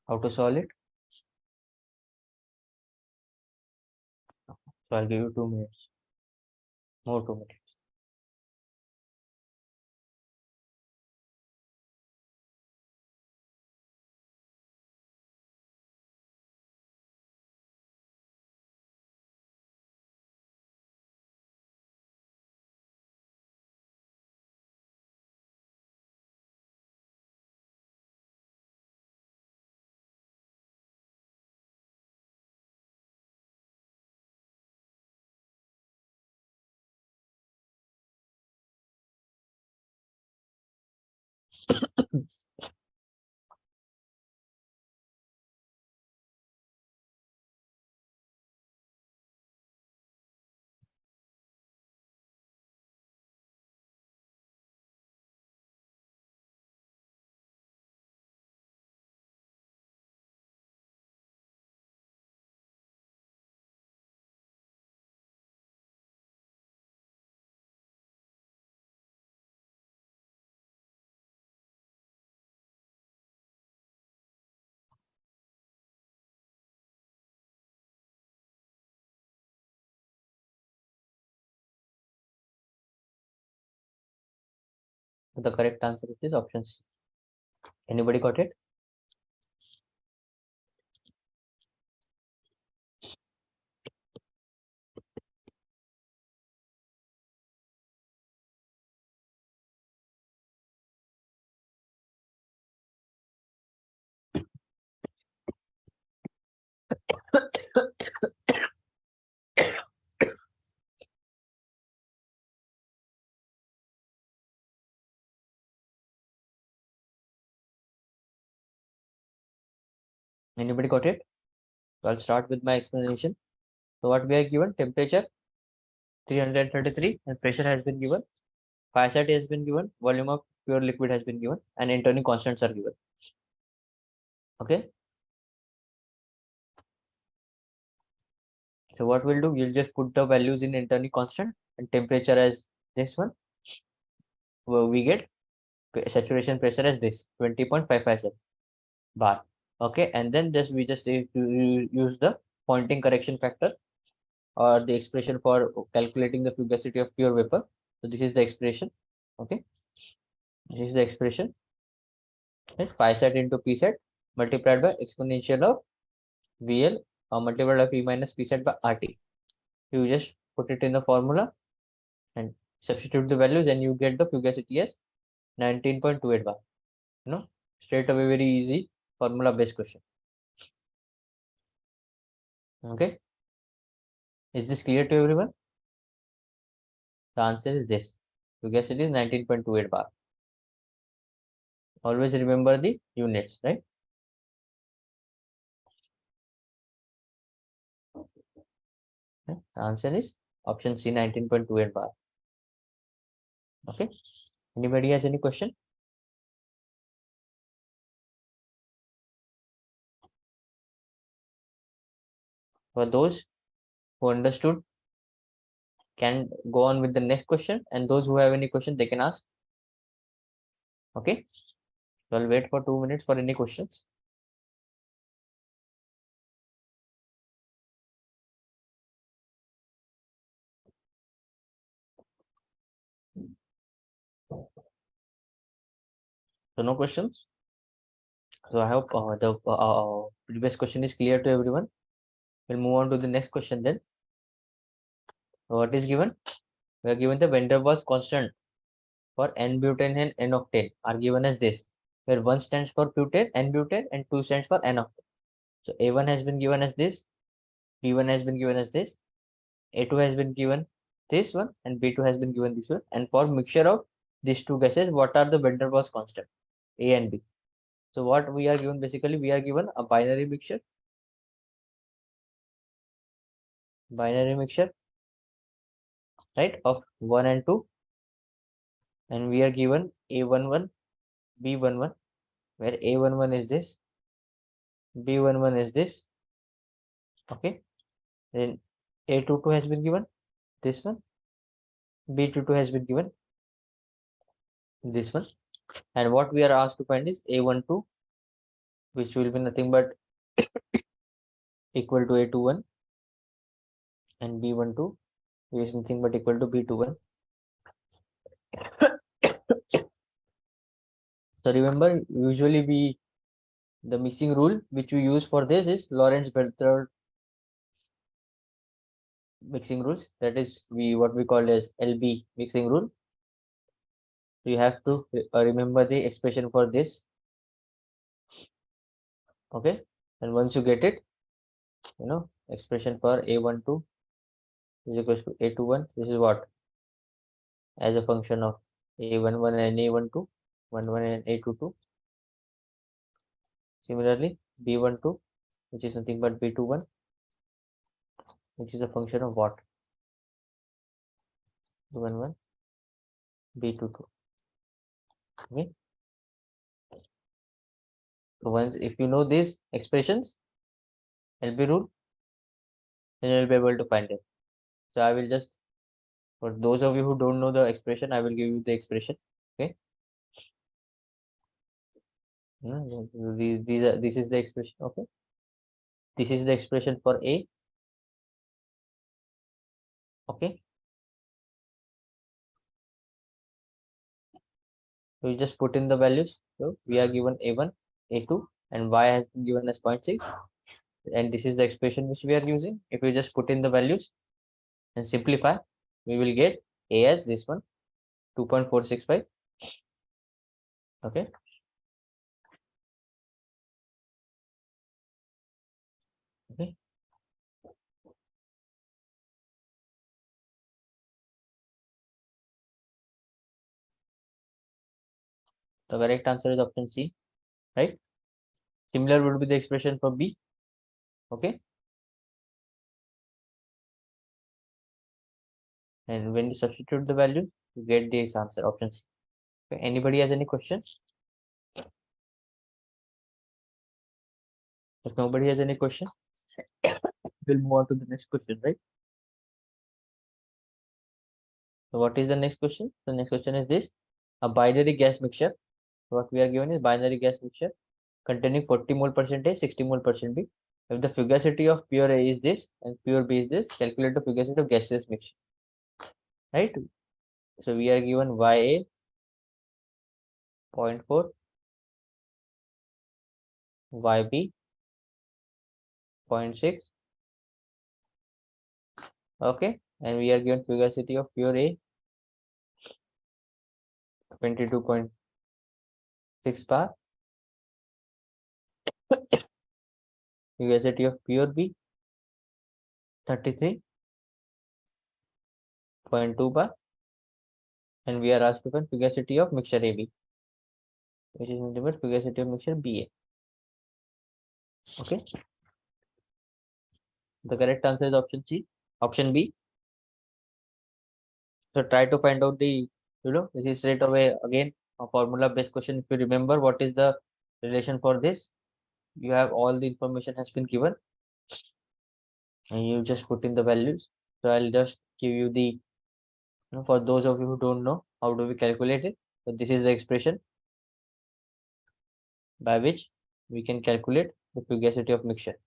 A: How to solve it? So I'll give you 2 minutes. More 2 minutes. The correct answer is this option C. Anybody got it? Anybody got it? So I'll start with my explanation. So what we are given, temperature 333 and pressure has been given, Phi has been given, volume of pure liquid has been given, and internal constants are given. Okay. So what we'll do, we'll just put the values in internal constant and temperature as this one. We get saturation pressure as this 20.557 bar. Okay, and then we just need to use the Poynting correction factor or the expression for calculating the fugacity of pure vapor. So this is the expression. Okay, this is the expression. Right? Phi sat into P sat multiplied by exponential of VL multiplied by P minus P sat by RT. You just put it in the formula and substitute the values, and you get the fugacity as 19.28 bar. You know, straight away, very easy formula based question. Okay, is this clear to everyone? The answer is this. Fugacity is 19.28 bar. Always remember the units, right? The answer is option C, 19.28 bar. Okay. Anybody has any question? For those who understood, can go on with the next question, and those who have any question, they can ask. Okay. So I'll wait for 2 minutes for any questions. So no questions. So I hope the previous question is clear to everyone. We'll move on to the next question then. So what is given? We are given the van der Waals constant for N-butane and N-octane are given as this, where 1 stands for butane, N-butane, and 2 stands for N-octane. So A1 has been given as this, B1 has been given as this, A2 has been given this one, and B2 has been given this one. And for mixture of these two gases, what are the van der Waals constant? A and B. So what we are given, basically, we are given a binary mixture, right, of 1 and 2, and we are given A11, B11, where A11 is this, B11 is this. Okay, then A22 has been given this one, B22 has been given this one, and what we are asked to find is A12, which will be nothing but equal to A21, and B12 is nothing but equal to B21. So remember, usually the mixing rule which we use for this is Lorentz-Bertrand mixing rules. That is what we call as LB mixing rule. You have to remember the expression for this. Okay, and once you get it, expression for A12 is equal to A21. This is what, as a function of A11 and A12, 11 and A22. Similarly, B12, which is nothing but B21, which is a function of what? B11, B22. Okay. So once, if you know these expressions, LB rule, then you'll be able to find it. So I will just, for those of you who don't know the expression, I will give you the expression. Okay. This is the expression. Okay. This is the expression for A. Okay. So you just put in the values. So we are given A1, A2, and Y has been given as 0.6. And this is the expression which we are using. If we just put in the values and simplify, we will get A as this one, 2.465. Okay. Okay. The correct answer is option C, right? Similar would be the expression for B. Okay. And when you substitute the value, you get this answer, option C. Okay. Anybody has any questions? If nobody has any question, we'll move on to the next question, right? So what is the next question? The next question is this: a binary gas mixture. What we are given is binary gas mixture containing 40 mole percent A, 60 mole percent B. If the fugacity of pure A is this and pure B is this, calculate the fugacity of gaseous mixture. Right? So we are given Ya 0.4, Yb 0.6. Okay, and we are given fugacity of pure A 22.6 bar, fugacity of pure B 33.2 bar, and we are asked to find fugacity of mixture AB, which is nothing but fugacity of mixture BA. Okay, the correct answer is option C, option B. So try to find out the, this is straight away again a formula based question. If you remember what is the relation for this, you have all the information has been given and you just put in the values. So I'll just give you the, for those of you who don't know, how do we calculate it? So this is the expression by which we can calculate the fugacity of mixture,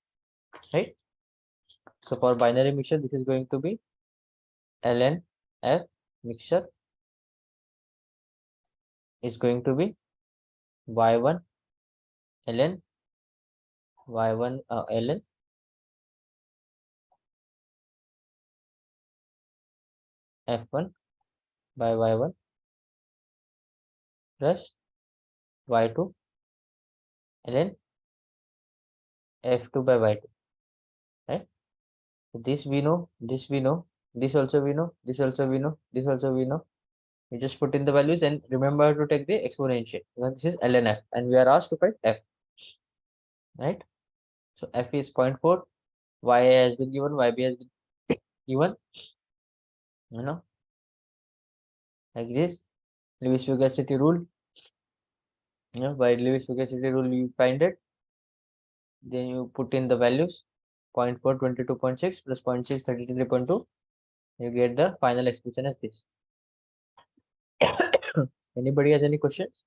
A: right? So for binary mixture, this is going to be ln f mixture is going to be y1 ln y1 ln f1 by y1 plus y2 ln f2 by y2, right? So this we know, this we know, this also we know, this also we know, this also we know. You just put in the values and remember to take the exponential because this is ln f and we are asked to find f, right? So f is 0.4, y has been given, yb has been given, like this. Lewis fugacity rule, by Lewis fugacity rule you find it, then you put in the values 0.4 22.6 plus 0.6 33.2, you get the final expression as this. Anybody has any questions?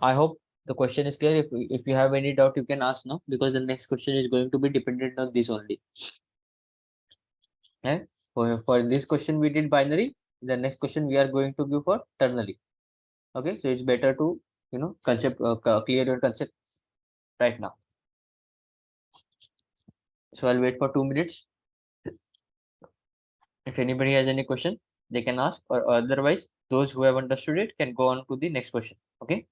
A: I hope the question is clear. If you have any doubt, you can ask now because the next question is going to be dependent on this only. Okay? For this question we did binary. The next question we are going to give for ternary. Okay, so it's better to clear your concept right now. So I'll wait for 2 minutes. If anybody has any question, they can ask, or otherwise, those who have understood it can go on to the next question. Okay.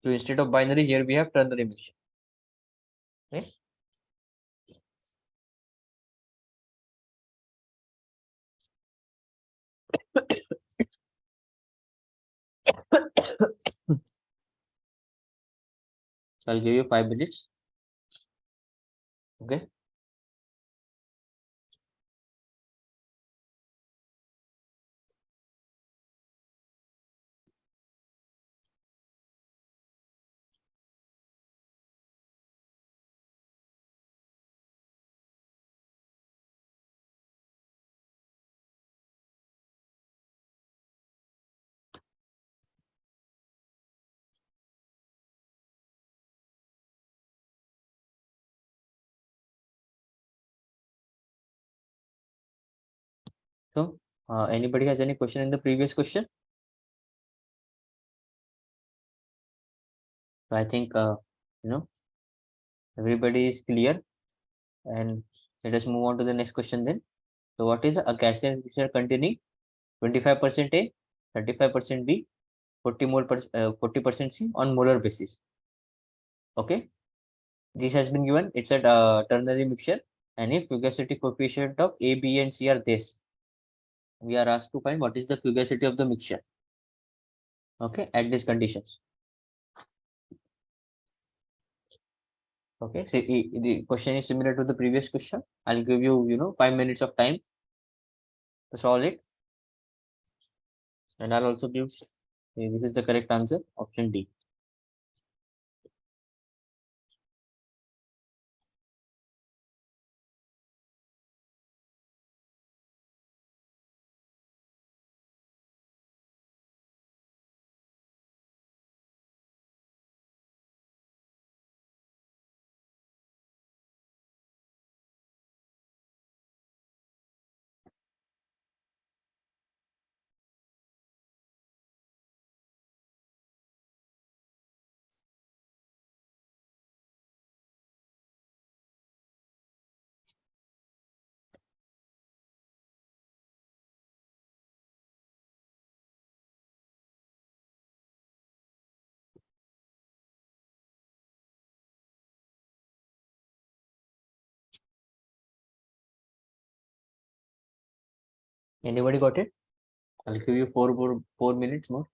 A: So instead of binary, here we have ternary mixture. Okay. So I'll give you 5 minutes. Okay. So anybody has any question in the previous question? So I think everybody is clear, and let us move on to the next question then. So what is a gaseous mixture containing 25% A, 35% B, 40% C on molar basis? Okay. This has been given. It's a ternary mixture, and if fugacity coefficient of A, B, and C are this, we are asked to find what is the fugacity of the mixture. Okay, at these conditions. Okay, so the question is similar to the previous question. I'll give you 5 minutes of time to solve it, and I'll also give this is the correct answer, option D. Anybody got it? I'll give you 4 minutes more,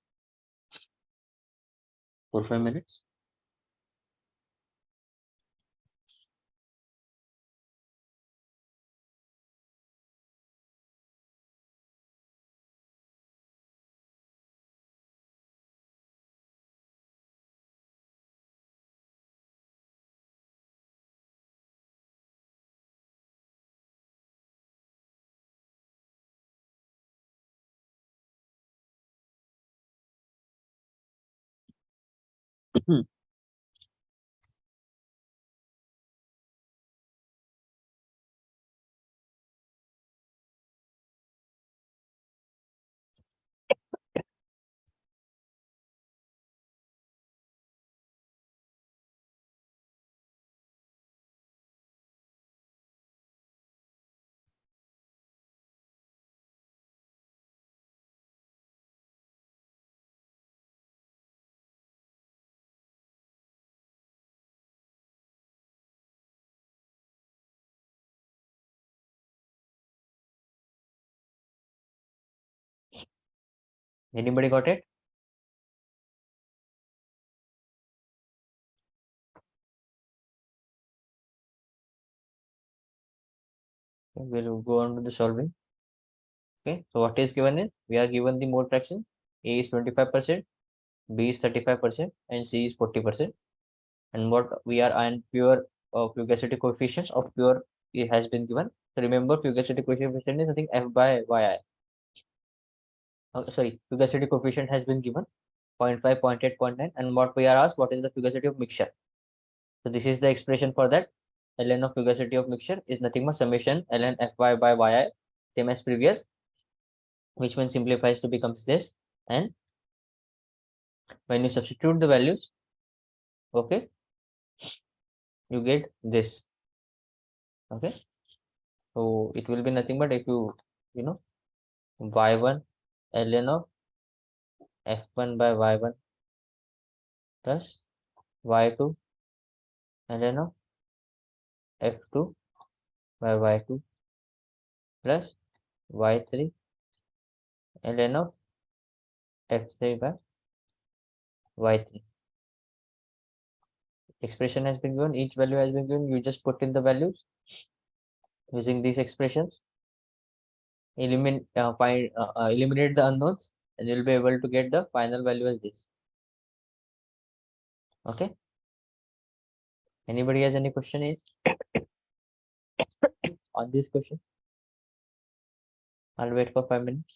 A: 4 5 minutes. Anybody got it? Okay, we'll go on to the solving. Okay, so what is given is we are given the mole fraction. A is 25%, B is 35%, and C is 40%. And what we are and pure fugacity coefficient of pure it has been given. So remember, fugacity coefficient is nothing F by yi. Sorry, fugacity coefficient has been given 0.5, 0.8, 0.9, and what we are asked, what is the fugacity of mixture? So this is the expression for that. Ln of fugacity of mixture is nothing but summation ln Fy by yi, same as previous, which one simplifies to becomes this. And when you substitute the values, okay, you get this. Okay, so it will be nothing but if you know y1 ln of f1 by y1 plus y2 ln of f2 by y2 plus y3 ln of f3 by y3. Expression has been given, each value has been given, you just put in the values using these expressions, eliminate the unknowns, and you'll be able to get the final value as this. Okay, anybody has any question is on this question? I'll wait for 5 minutes.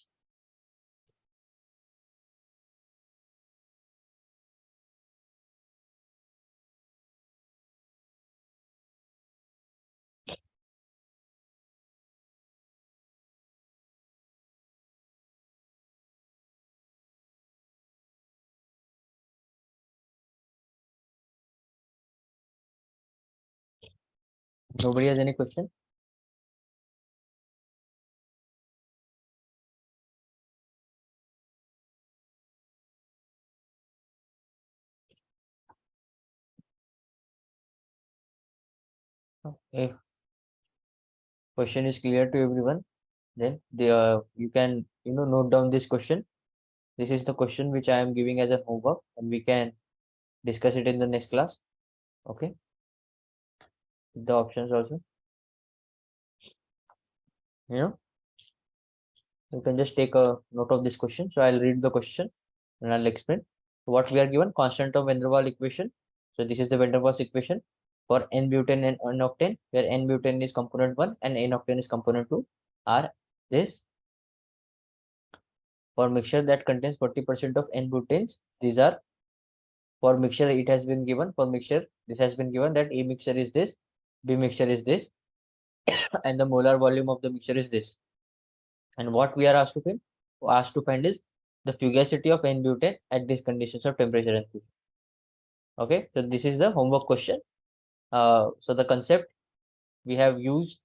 A: Nobody has any question? If question is clear to everyone, then you can note down this question This is the question which I am giving as a homework, and we can discuss it in the next class. Okay, the options also, you know, you can just take a note of this question. So I'll read the question and I'll explain. What we are given: constant of van der Waals equation. So this is the van der Waals equation for n-butane and n-octane, where n-butane is component 1 and n-octane is component 2, are this for mixture that contains 40% of n-butanes. These are for mixture it has been given, for mixture this has been given that A mixture is this, B mixture is this, and the molar volume of the mixture is this. And what we are asked to find is the fugacity of n-butane at these conditions of temperature and pressure. Okay, so this is the homework question. So the concept we have used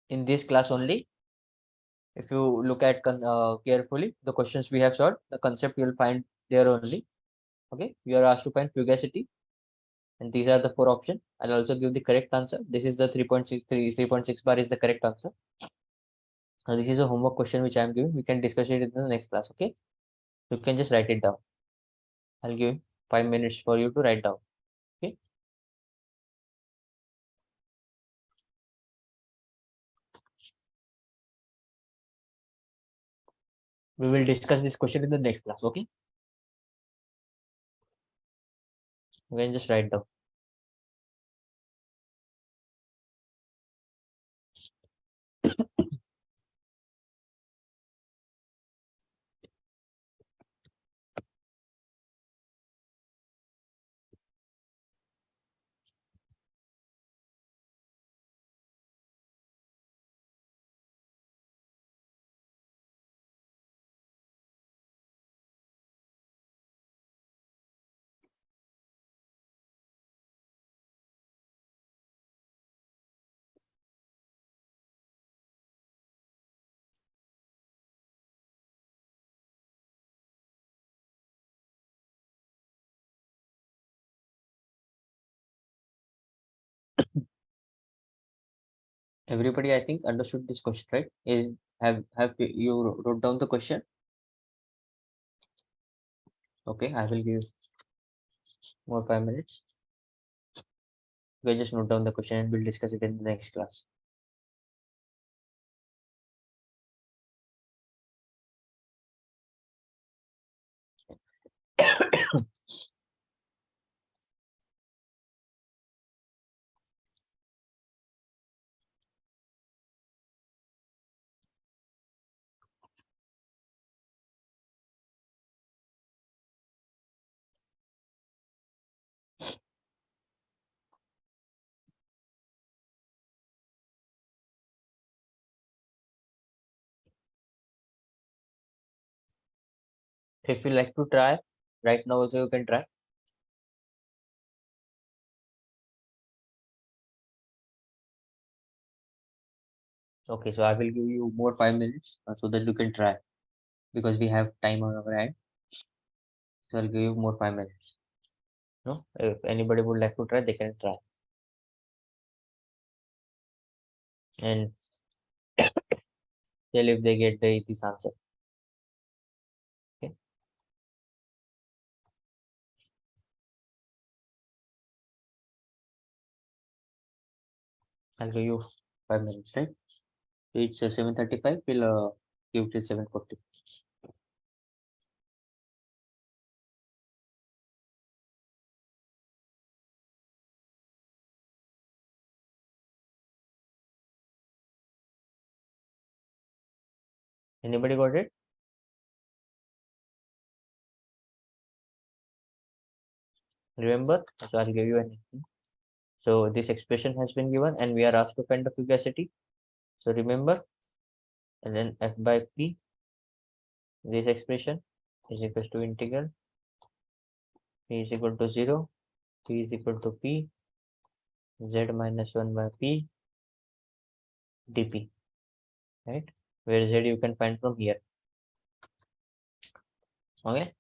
A: in this class only. If you look at carefully the questions we have solved, the concept you will find there only. Okay, you are asked to find fugacity, and these are the 4 options. I'll also give the correct answer. This is the 3.6 bar is the correct answer. Now this is a homework question which I am giving. We can discuss it in the next class. Okay, you can just write it down. I'll give 5 minutes for you to write down. Okay. We will discuss this question in the next class. Okay. You can just write down. Everybody, I think, understood this question, right? Is have you wrote down the question? Okay, I will give more 5 minutes. You can just note down the question and we'll discuss it in the next class. If you like to try right now, also you can try. Okay, so I will give you more 5 minutes so that you can try because we have time on our hand. So I'll give you more 5 minutes. No, if anybody would like to try, they can try and tell if they get this answer. Okay, I'll give you 5 minutes, right? So it's 7:35. We'll give till 7:40. Anybody got it? Remember? So I'll give you an. So this expression has been given and we are asked to find the fugacity. So remember, and then f by p, this expression is equal to integral p is equal to 0, p is equal to p, z minus 1 by p dp, right? Where z you can find from here. Okay.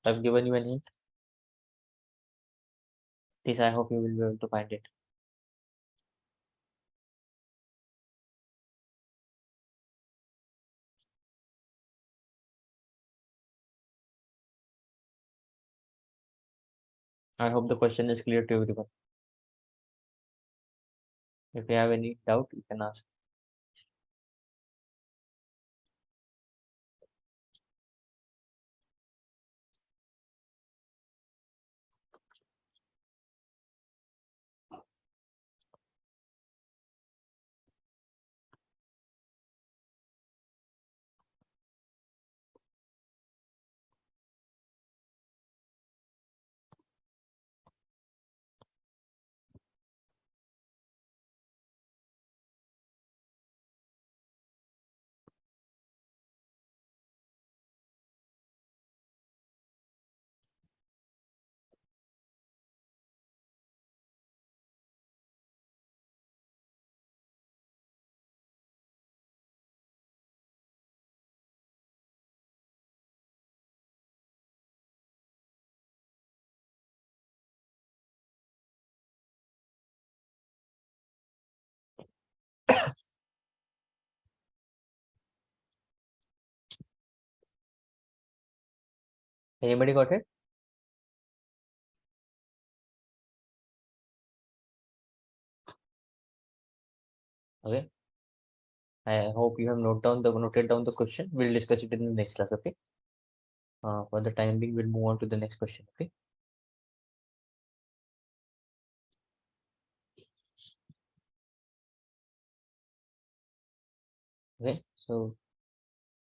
A: I've given you a hint. This I hope you will be able to find it. I hope the question is clear to everyone. If you have any doubt, you can ask. Anybody got it? Okay. I hope you have noted down the question. We'll discuss it in the next class. Okay. For the time being, we'll move on to the next question. Okay. Okay. So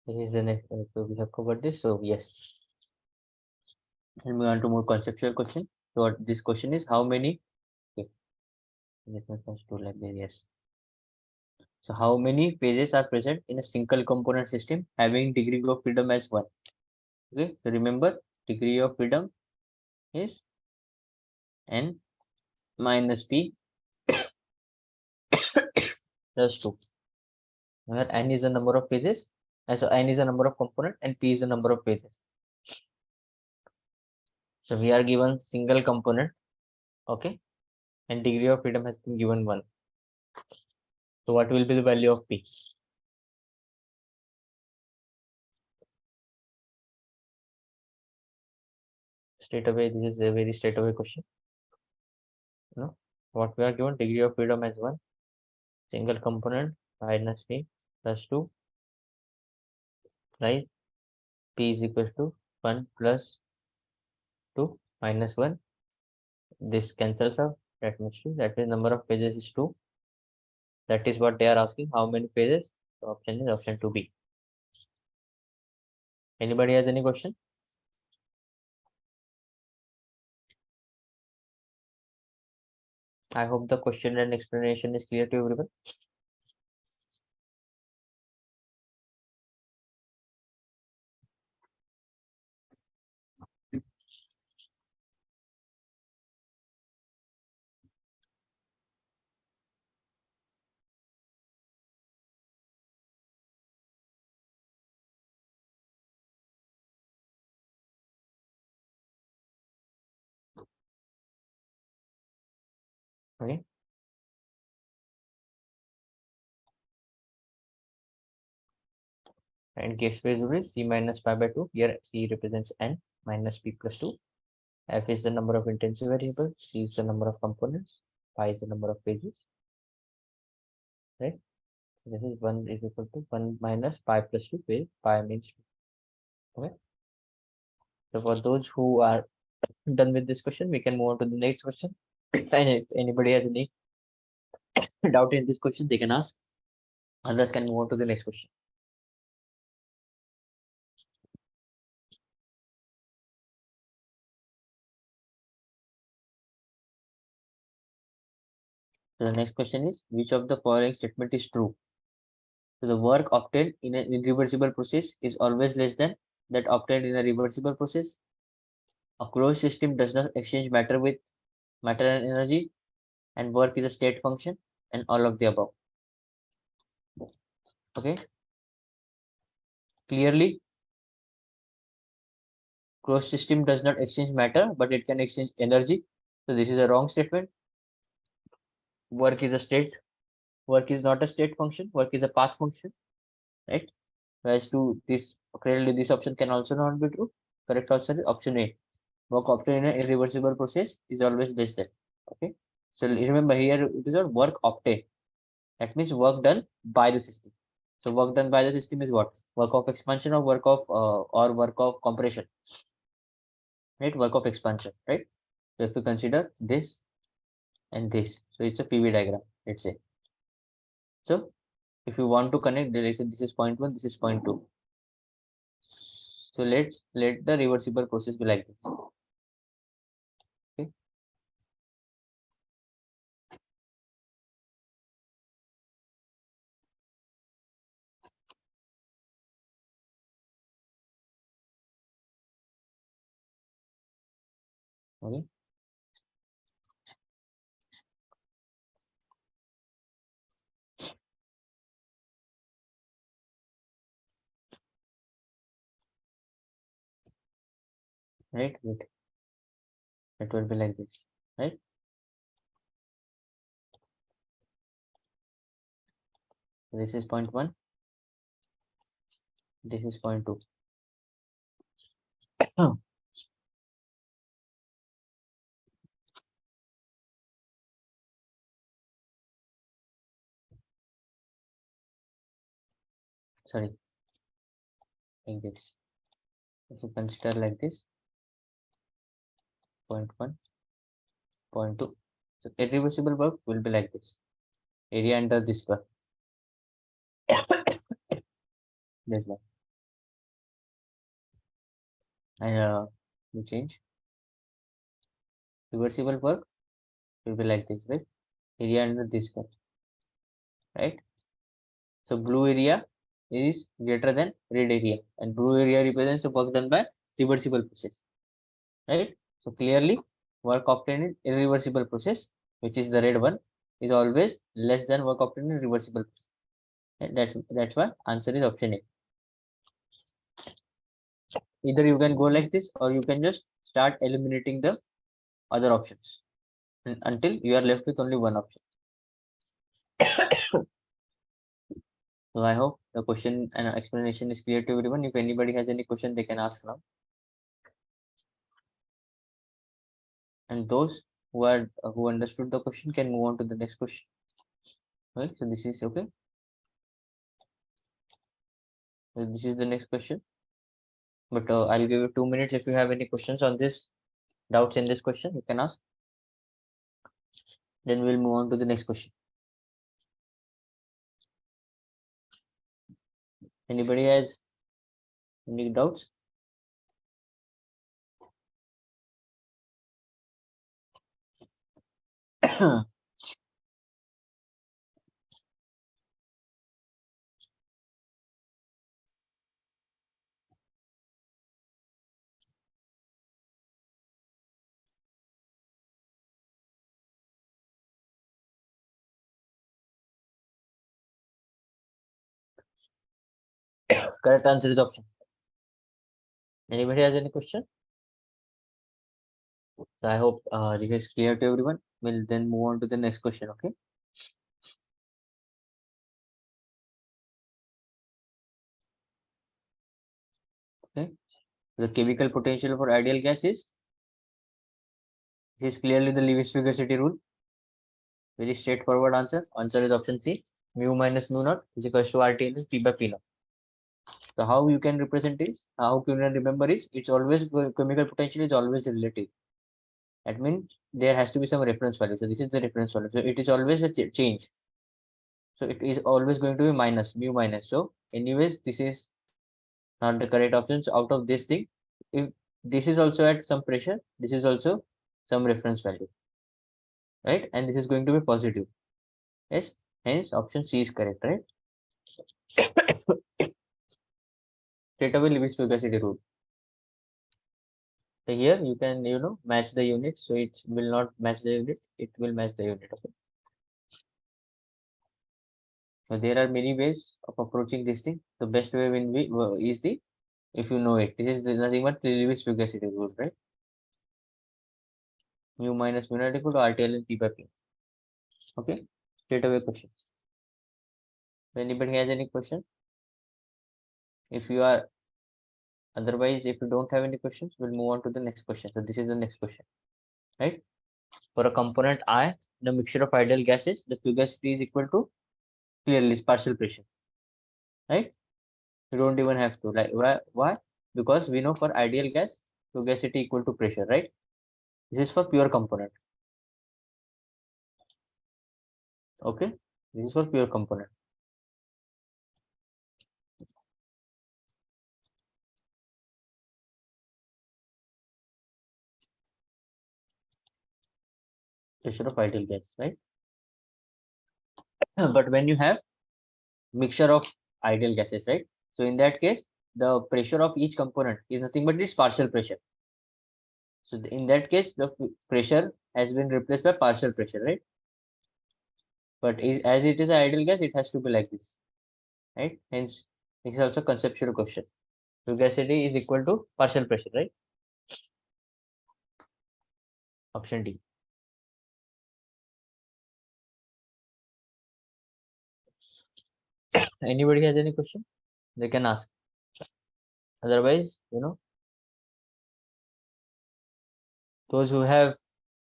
A: this is the next. So we have covered this. So yes. And move on to more conceptual question. So what this question is, how many? Okay. Let me first do like this. Yes. So how many phases are present in a single component system having degree of freedom as 1? Okay. So remember, degree of freedom is n minus p plus 2, where n is the number of phases, so n is the number of component and p is the number of phases. So we are given single component, okay, and degree of freedom has been given 1. So what will be the value of p? Straight away, this is a very straight away question. No, what we are given, degree of freedom as 1, single component minus p plus 2, right? P is equal to 1 plus 2 minus 1. This cancels out. That means 2. That means number of phases is 2. That is what they are asking. How many phases? The option is option 2B. Anybody has any question? I hope the question and explanation is clear to everyone. Okay. And case phase rule is C minus pi by 2. Here C represents n minus p plus 2. F is the number of intensive variables. C is the number of components. Pi is the number of phases. Right. This is 1 is equal to 1 minus pi plus 2, where pi means 2. Okay. So for those who are done with this question, we can move on to the next question. And if anybody has any doubt in this question, they can ask. Others can move on to the next question. So the next question is, which of the following statement is true? So the work obtained in an irreversible process is always less than that obtained in a reversible process. A closed system does not exchange matter with matter and energy, and work is a state function, and all of the above. Okay. Clearly, Closed system does not exchange matter, but it can exchange energy. So this is a wrong statement. Work is a state. Work is not a state function. Work is a path function, right? Whereas to this, clearly this option can also not be true. Correct answer is option A. Work obtained in an irreversible process is always less than. Okay. So remember here it is a work obtained. That means work done by the system. So work done by the system is what? Work of expansion or work of compression. Right? Work of expansion, right? So if you consider this and this, so it's a PV diagram, let's say. So if you want to connect, let's say this is point 1, this is point 2. So let the reversible process be like this. Okay. Okay. Right. Wait. It will be like this. Right. This is point 1. This is point 2. Sorry. Like this. If you consider like this, point 1, point 2. So irreversible work will be like this. Area under this curve. This one. And we change. Reversible work will be like this, right? Area under this curve. Right? So blue area is greater than red area, and blue area represents the work done by reversible process, right? So clearly, work obtained in irreversible process, which is the red one, is always less than work obtained in reversible process. And that's why answer is option A. Either you can go like this, or you can just start eliminating the other options until you are left with only one option. So I hope the question and explanation is clear to everyone. If anybody has any question, they can ask now. And those who understood the question can move on to the next question. Right? So this is okay. So this is the next question. But I'll give you 2 minutes. If you have any questions on this, doubts in this question, you can ask. Then we'll move on to the next question. Anybody has any doubts? Correct answer is option. Anybody has any question? So I hope this is clear to everyone. We'll then move on to the next question. Okay. Okay. The chemical potential for ideal gas is this is clearly the Lewis-Figure rule. Very straightforward answer. Answer is option C. Mu minus mu naught is equals to RT minus P by P naught. So how you can represent it? How you can remember is it's always chemical potential is always relative. That means there has to be some reference value. So this is the reference value. So it is always a change. So it is always going to be minus mu minus. So anyways, this is not the correct option. So out of this thing, if this is also at some pressure, this is also some reference value, right? And this is going to be positive. Yes. Hence option C is correct, right? Straight away Lewis-Figure rule. So here you can match the unit. So it will not match the unit. It will match the unit. Okay. So there are many ways of approaching this thing. The best way is the if you know it. This is nothing but Lewis fugacity rule, right? Mu minus mu naught equal to RTL and P by P. Okay, straight away questions. If anybody has any question? If you are otherwise, if you don't have any questions, we'll move on to the next question. So this is the next question, right? For a component I, the mixture of ideal gases, the fugacity is equal to clearly partial pressure, right? You don't even have to like why? Because we know for ideal gas, fugacity equal to pressure, right? This is for pure component. Okay, this is for pure component. Pressure of ideal gas, right? But when you have mixture of ideal gases, right? So in that case, the pressure of each component is nothing but this partial pressure. So in that case, the pressure has been replaced by partial pressure, right? But as it is an ideal gas, it has to be like this, right? Hence, this is also conceptual question. Fugacity is equal to partial pressure, right? Option D. Anybody has any question? They can ask. Otherwise, those who have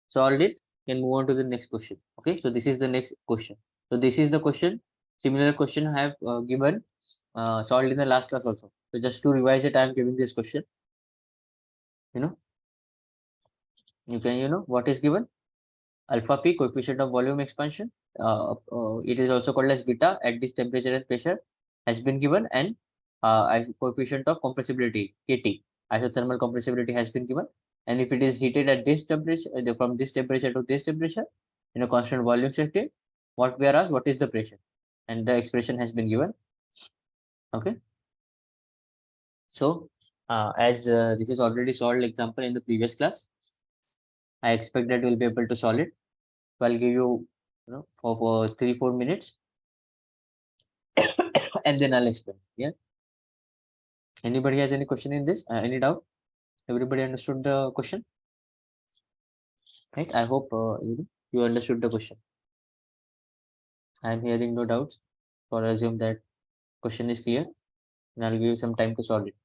A: solved it can move on to the next question. Okay, so this is the next question. So this is the question. Similar question I have given solved in the last class also. So just to revise it, I am giving this question. You know, you can what is given? Alpha P, coefficient of volume expansion. It is also called as beta at this temperature and pressure has been given, and coefficient of compressibility KT, isothermal compressibility has been given. And if it is heated at this temperature, from this temperature to this temperature, in a constant volume state, what we are asked, what is the pressure? And the expression has been given. Okay. So, as this is already solved example in the previous class, I expect that we'll be able to solve it. So I'll give you, for 3-4 minutes, and then I'll explain. Yeah. Anybody has any question in this? Any doubt? Everybody understood the question, right? I hope you understood the question. I am hearing no doubts. So I assume that question is clear, and I'll give you some time to solve it.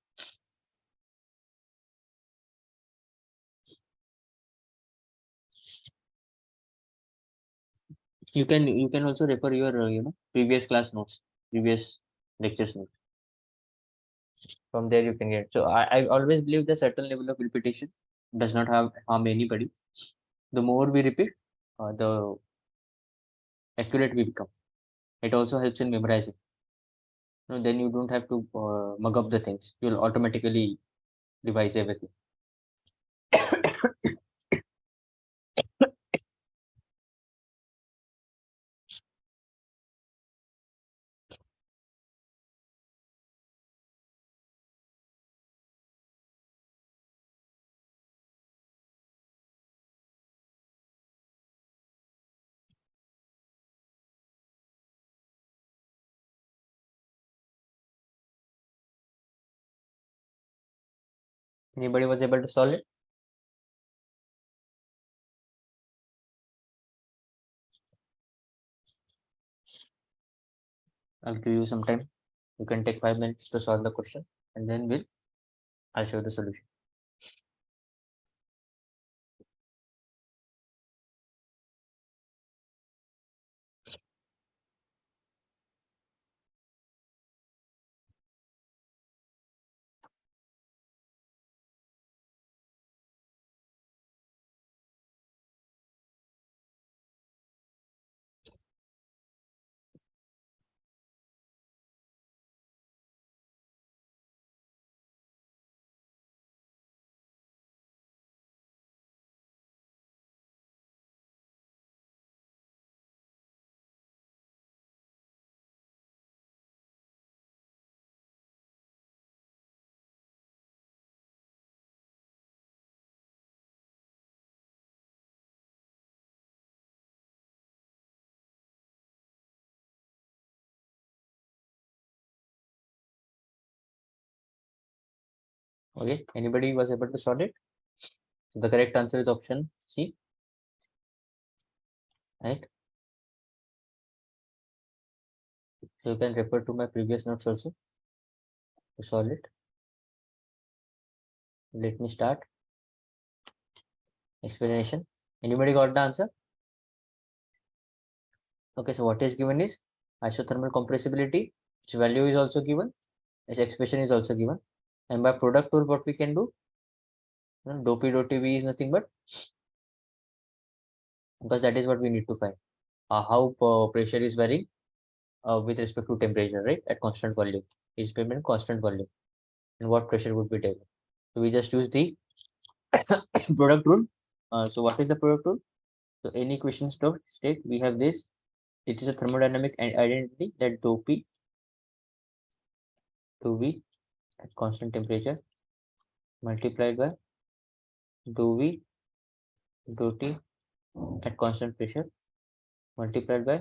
A: You can also refer your previous class notes, previous lectures notes. From there you can get. So I always believe the certain level of repetition does not harm anybody. The more we repeat, the accurate we become. It also helps in memorizing. Then you don't have to mug up the things. You'll automatically revise everything. Anybody was able to solve it? I'll give you some time. You can take 5 minutes to solve the question, and then I'll show the solution. Okay, anybody was able to solve it? So the correct answer is option C, right? So you can refer to my previous notes also to solve it. Let me start explanation. Anybody got the answer? Okay, so what is given is isothermal compressibility, its value is also given, its expression is also given, and by product rule, what we can do, dou P dou Tv is nothing but, because that is what we need to find, how pressure is varying with respect to temperature, right, at constant volume, is payment constant volume, and what pressure would be taken. So we just use the product rule. So what is the product rule? So any equation state we have this. It is a thermodynamic identity that dou P dou V at constant temperature multiplied by dou V dou T at constant pressure multiplied by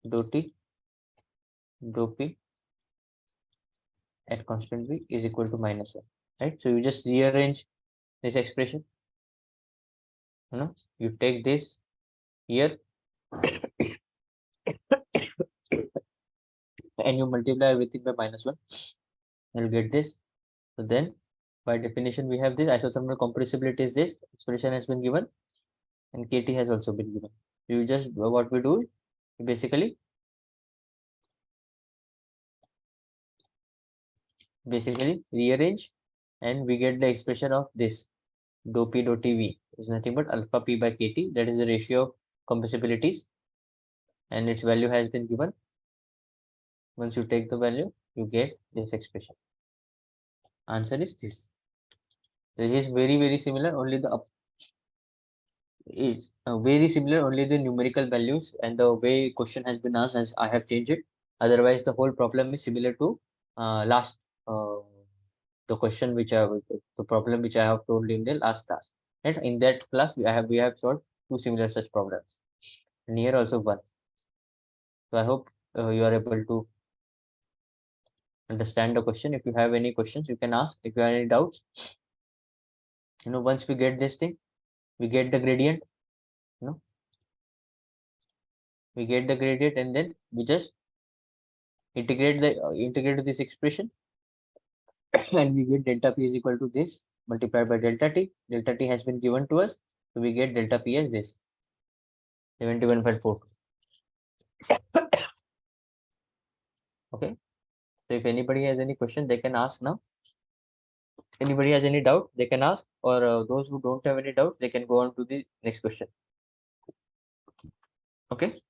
A: dou T dou P at constant V is equal to -1, right? So you just rearrange this expression, you take this here and you multiply everything by -1, you'll get this. So then by definition we have this isothermal compressibility is this expression has been given, and KT has also been given. You just what we do basically rearrange, and we get the expression of this dou P dou Tv is nothing but alpha P by KT, that is the ratio of compressibilities, and its value has been given. Once you take the value, you get this expression. Answer is this. This is very similar, only the is very similar, only the numerical values and the way question has been asked as I have changed it. Otherwise, the whole problem is similar to last uh, the question which I the problem which I have told in the last class. And in that class, we have solved two similar such problems, and here also one. So I hope you are able to understand the question. If you have any questions, you can ask. If you have any doubts, once we get this thing, we get the gradient. You know, we get the gradient, and then we just integrate this expression, and we get delta P is equal to this multiplied by delta T. Delta T has been given to us, so we get delta P as this 71.42. Okay. So if anybody has any question, they can ask now. Anybody has any doubt, they can ask, or those who don't have any doubt, they can go on to the next question. Okay.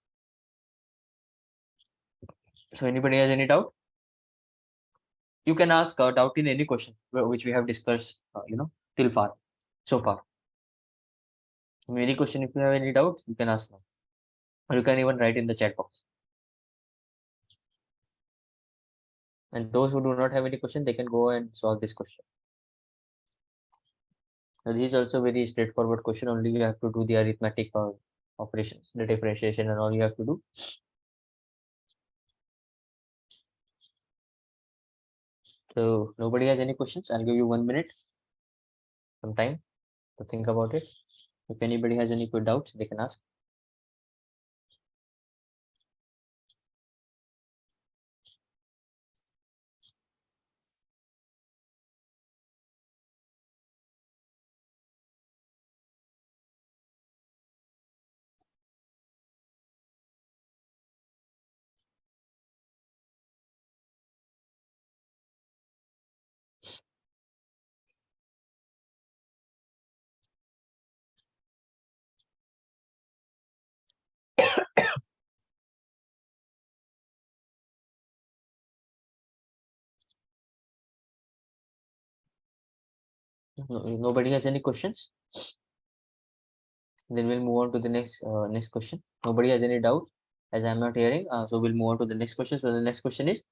A: So anybody has any doubt, you can ask doubt in any question which we have discussed, till far, so far. Any question, if you have any doubt, you can ask now, or you can even write in the chat box. And those who do not have any question, they can go and solve this question. Now, this is also very straightforward question. Only you have to do the arithmetic operations, the differentiation, and all you have to do. So nobody has any questions. I'll give you 1 minute, some time to think about it. If anybody has any good doubts, they can ask. Nobody has any questions. Then we'll move on to the next question. Nobody has any doubt, as I'm not hearing. So we'll move on to the next question. So the next question is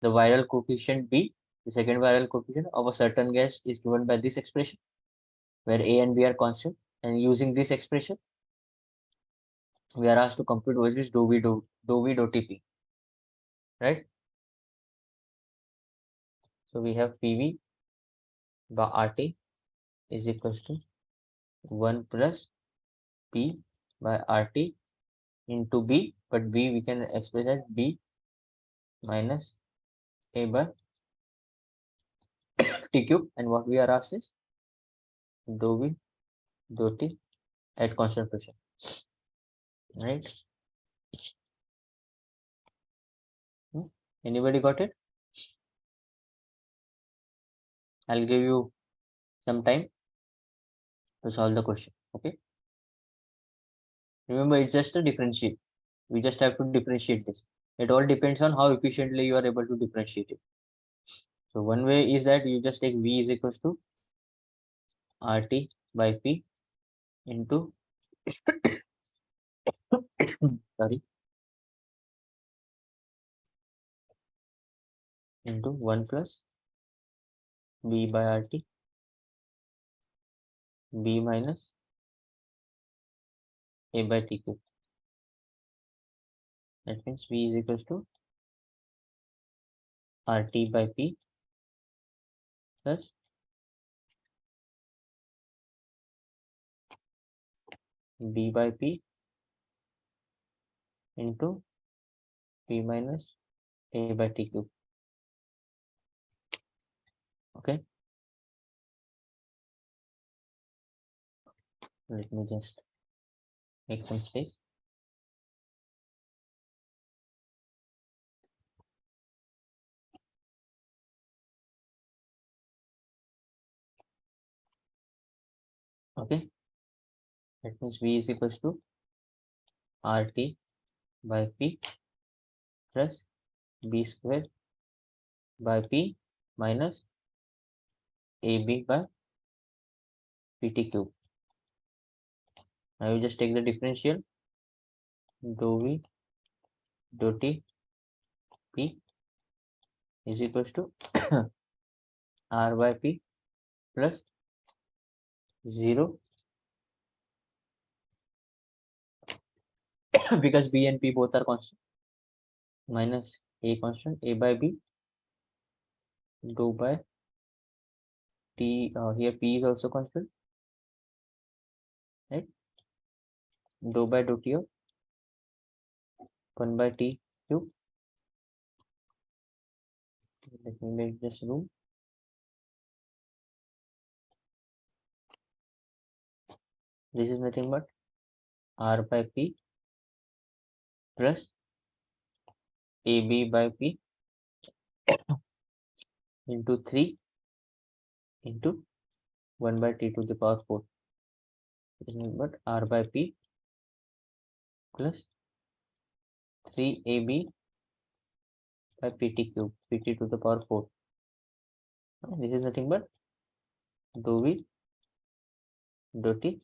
A: the viral coefficient B, the second viral coefficient of a certain gas is given by this expression, where A and B are constant. And using this expression, we are asked to compute what is dou V dou Tp, right? So we have PV by RT is equals to 1 plus P by RT into B, but B we can express as B minus A by T cube, and what we are asked is dou V dou T at constant pressure, right? Anybody got it? I'll give you some time to solve the question. Okay, remember it's just a differential. We just have to differentiate this. It all depends on how efficiently you are able to differentiate it. So one way is that you just take V is equals to RT by P into sorry into 1 plus B by RT B minus A by T cube. That means V is equals to RT by P plus B by P into P minus A by T cube. Okay, let me just make some space. Okay, that means V is equals to RT by P plus B square by P minus AB by PT cube. Now you just take the differential dou V dou T P is equals to R by P plus 0 because B and P both are constant minus A constant A by B dou by T, here P is also constant, right? Dou by dou T of 1 by T cube. Let me make this room. This is nothing but R by P plus AB by P into 3 into 1 by T to the power 4. It is nothing but R by P plus 3AB by PT cube, PT to the power 4. This is nothing but dou V dou T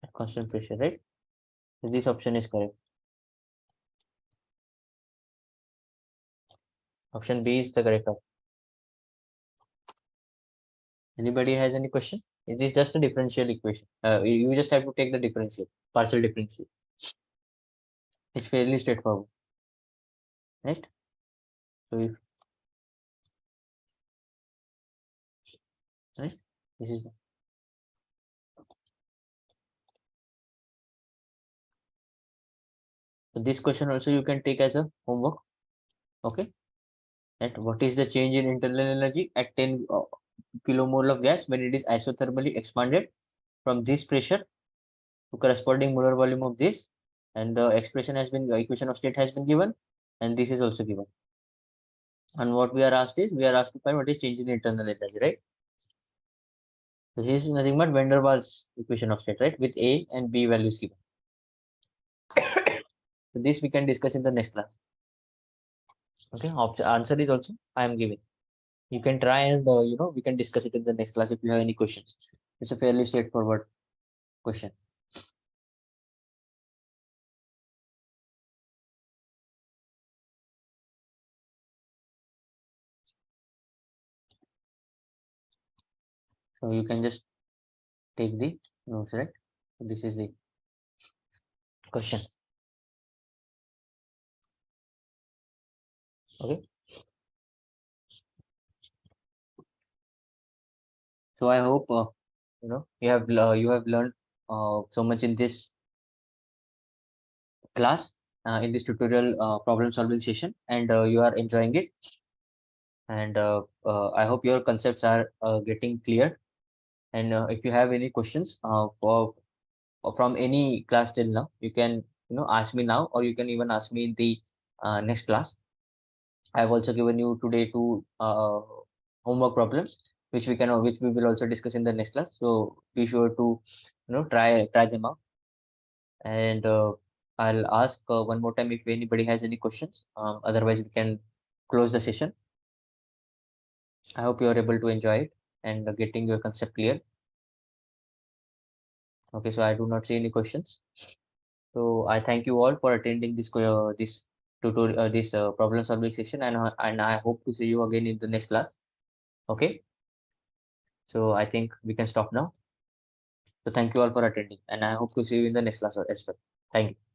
A: at constant pressure, right? So this option is correct. Option B is the correct option. Anybody has any question? It is just a differential equation. You just have to take the differential, partial differential. It's fairly straightforward, right? So if right, this is so this question also you can take as a homework. Okay, that what is the change in internal energy at 10 kilomole of gas when it is isothermally expanded from this pressure to corresponding molar volume of this, and the expression has been, the equation of state has been given, and this is also given. And what we are asked is, we are asked to find what is change in internal energy, right? So this is nothing but van der Waals equation of state, right? With A and B values given. So this we can discuss in the next class. Okay, answer is also I am giving. You can try and we can discuss it in the next class if you have any questions. It's a fairly straightforward question. So you can just take the notes, right? So this is the question. Okay. So I hope you have learned so much in this class, in this tutorial problem solving session, and you are enjoying it. And I hope your concepts are getting clear. And if you have any questions from any class till now, you can ask me now, or you can even ask me in the next class. I have also given you today two homework problems, which we will also discuss in the next class. So be sure to try them out. And I'll ask one more time if anybody has any questions. Otherwise, we can close the session. I hope you are able to enjoy it and getting your concept clear. Okay, so I do not see any questions. So I thank you all for attending this tutorial, this problem solving session, and I hope to see you again in the next class. Okay, so I think we can stop now. So thank you all for attending, and I hope to see you in the next class as well. Thank you.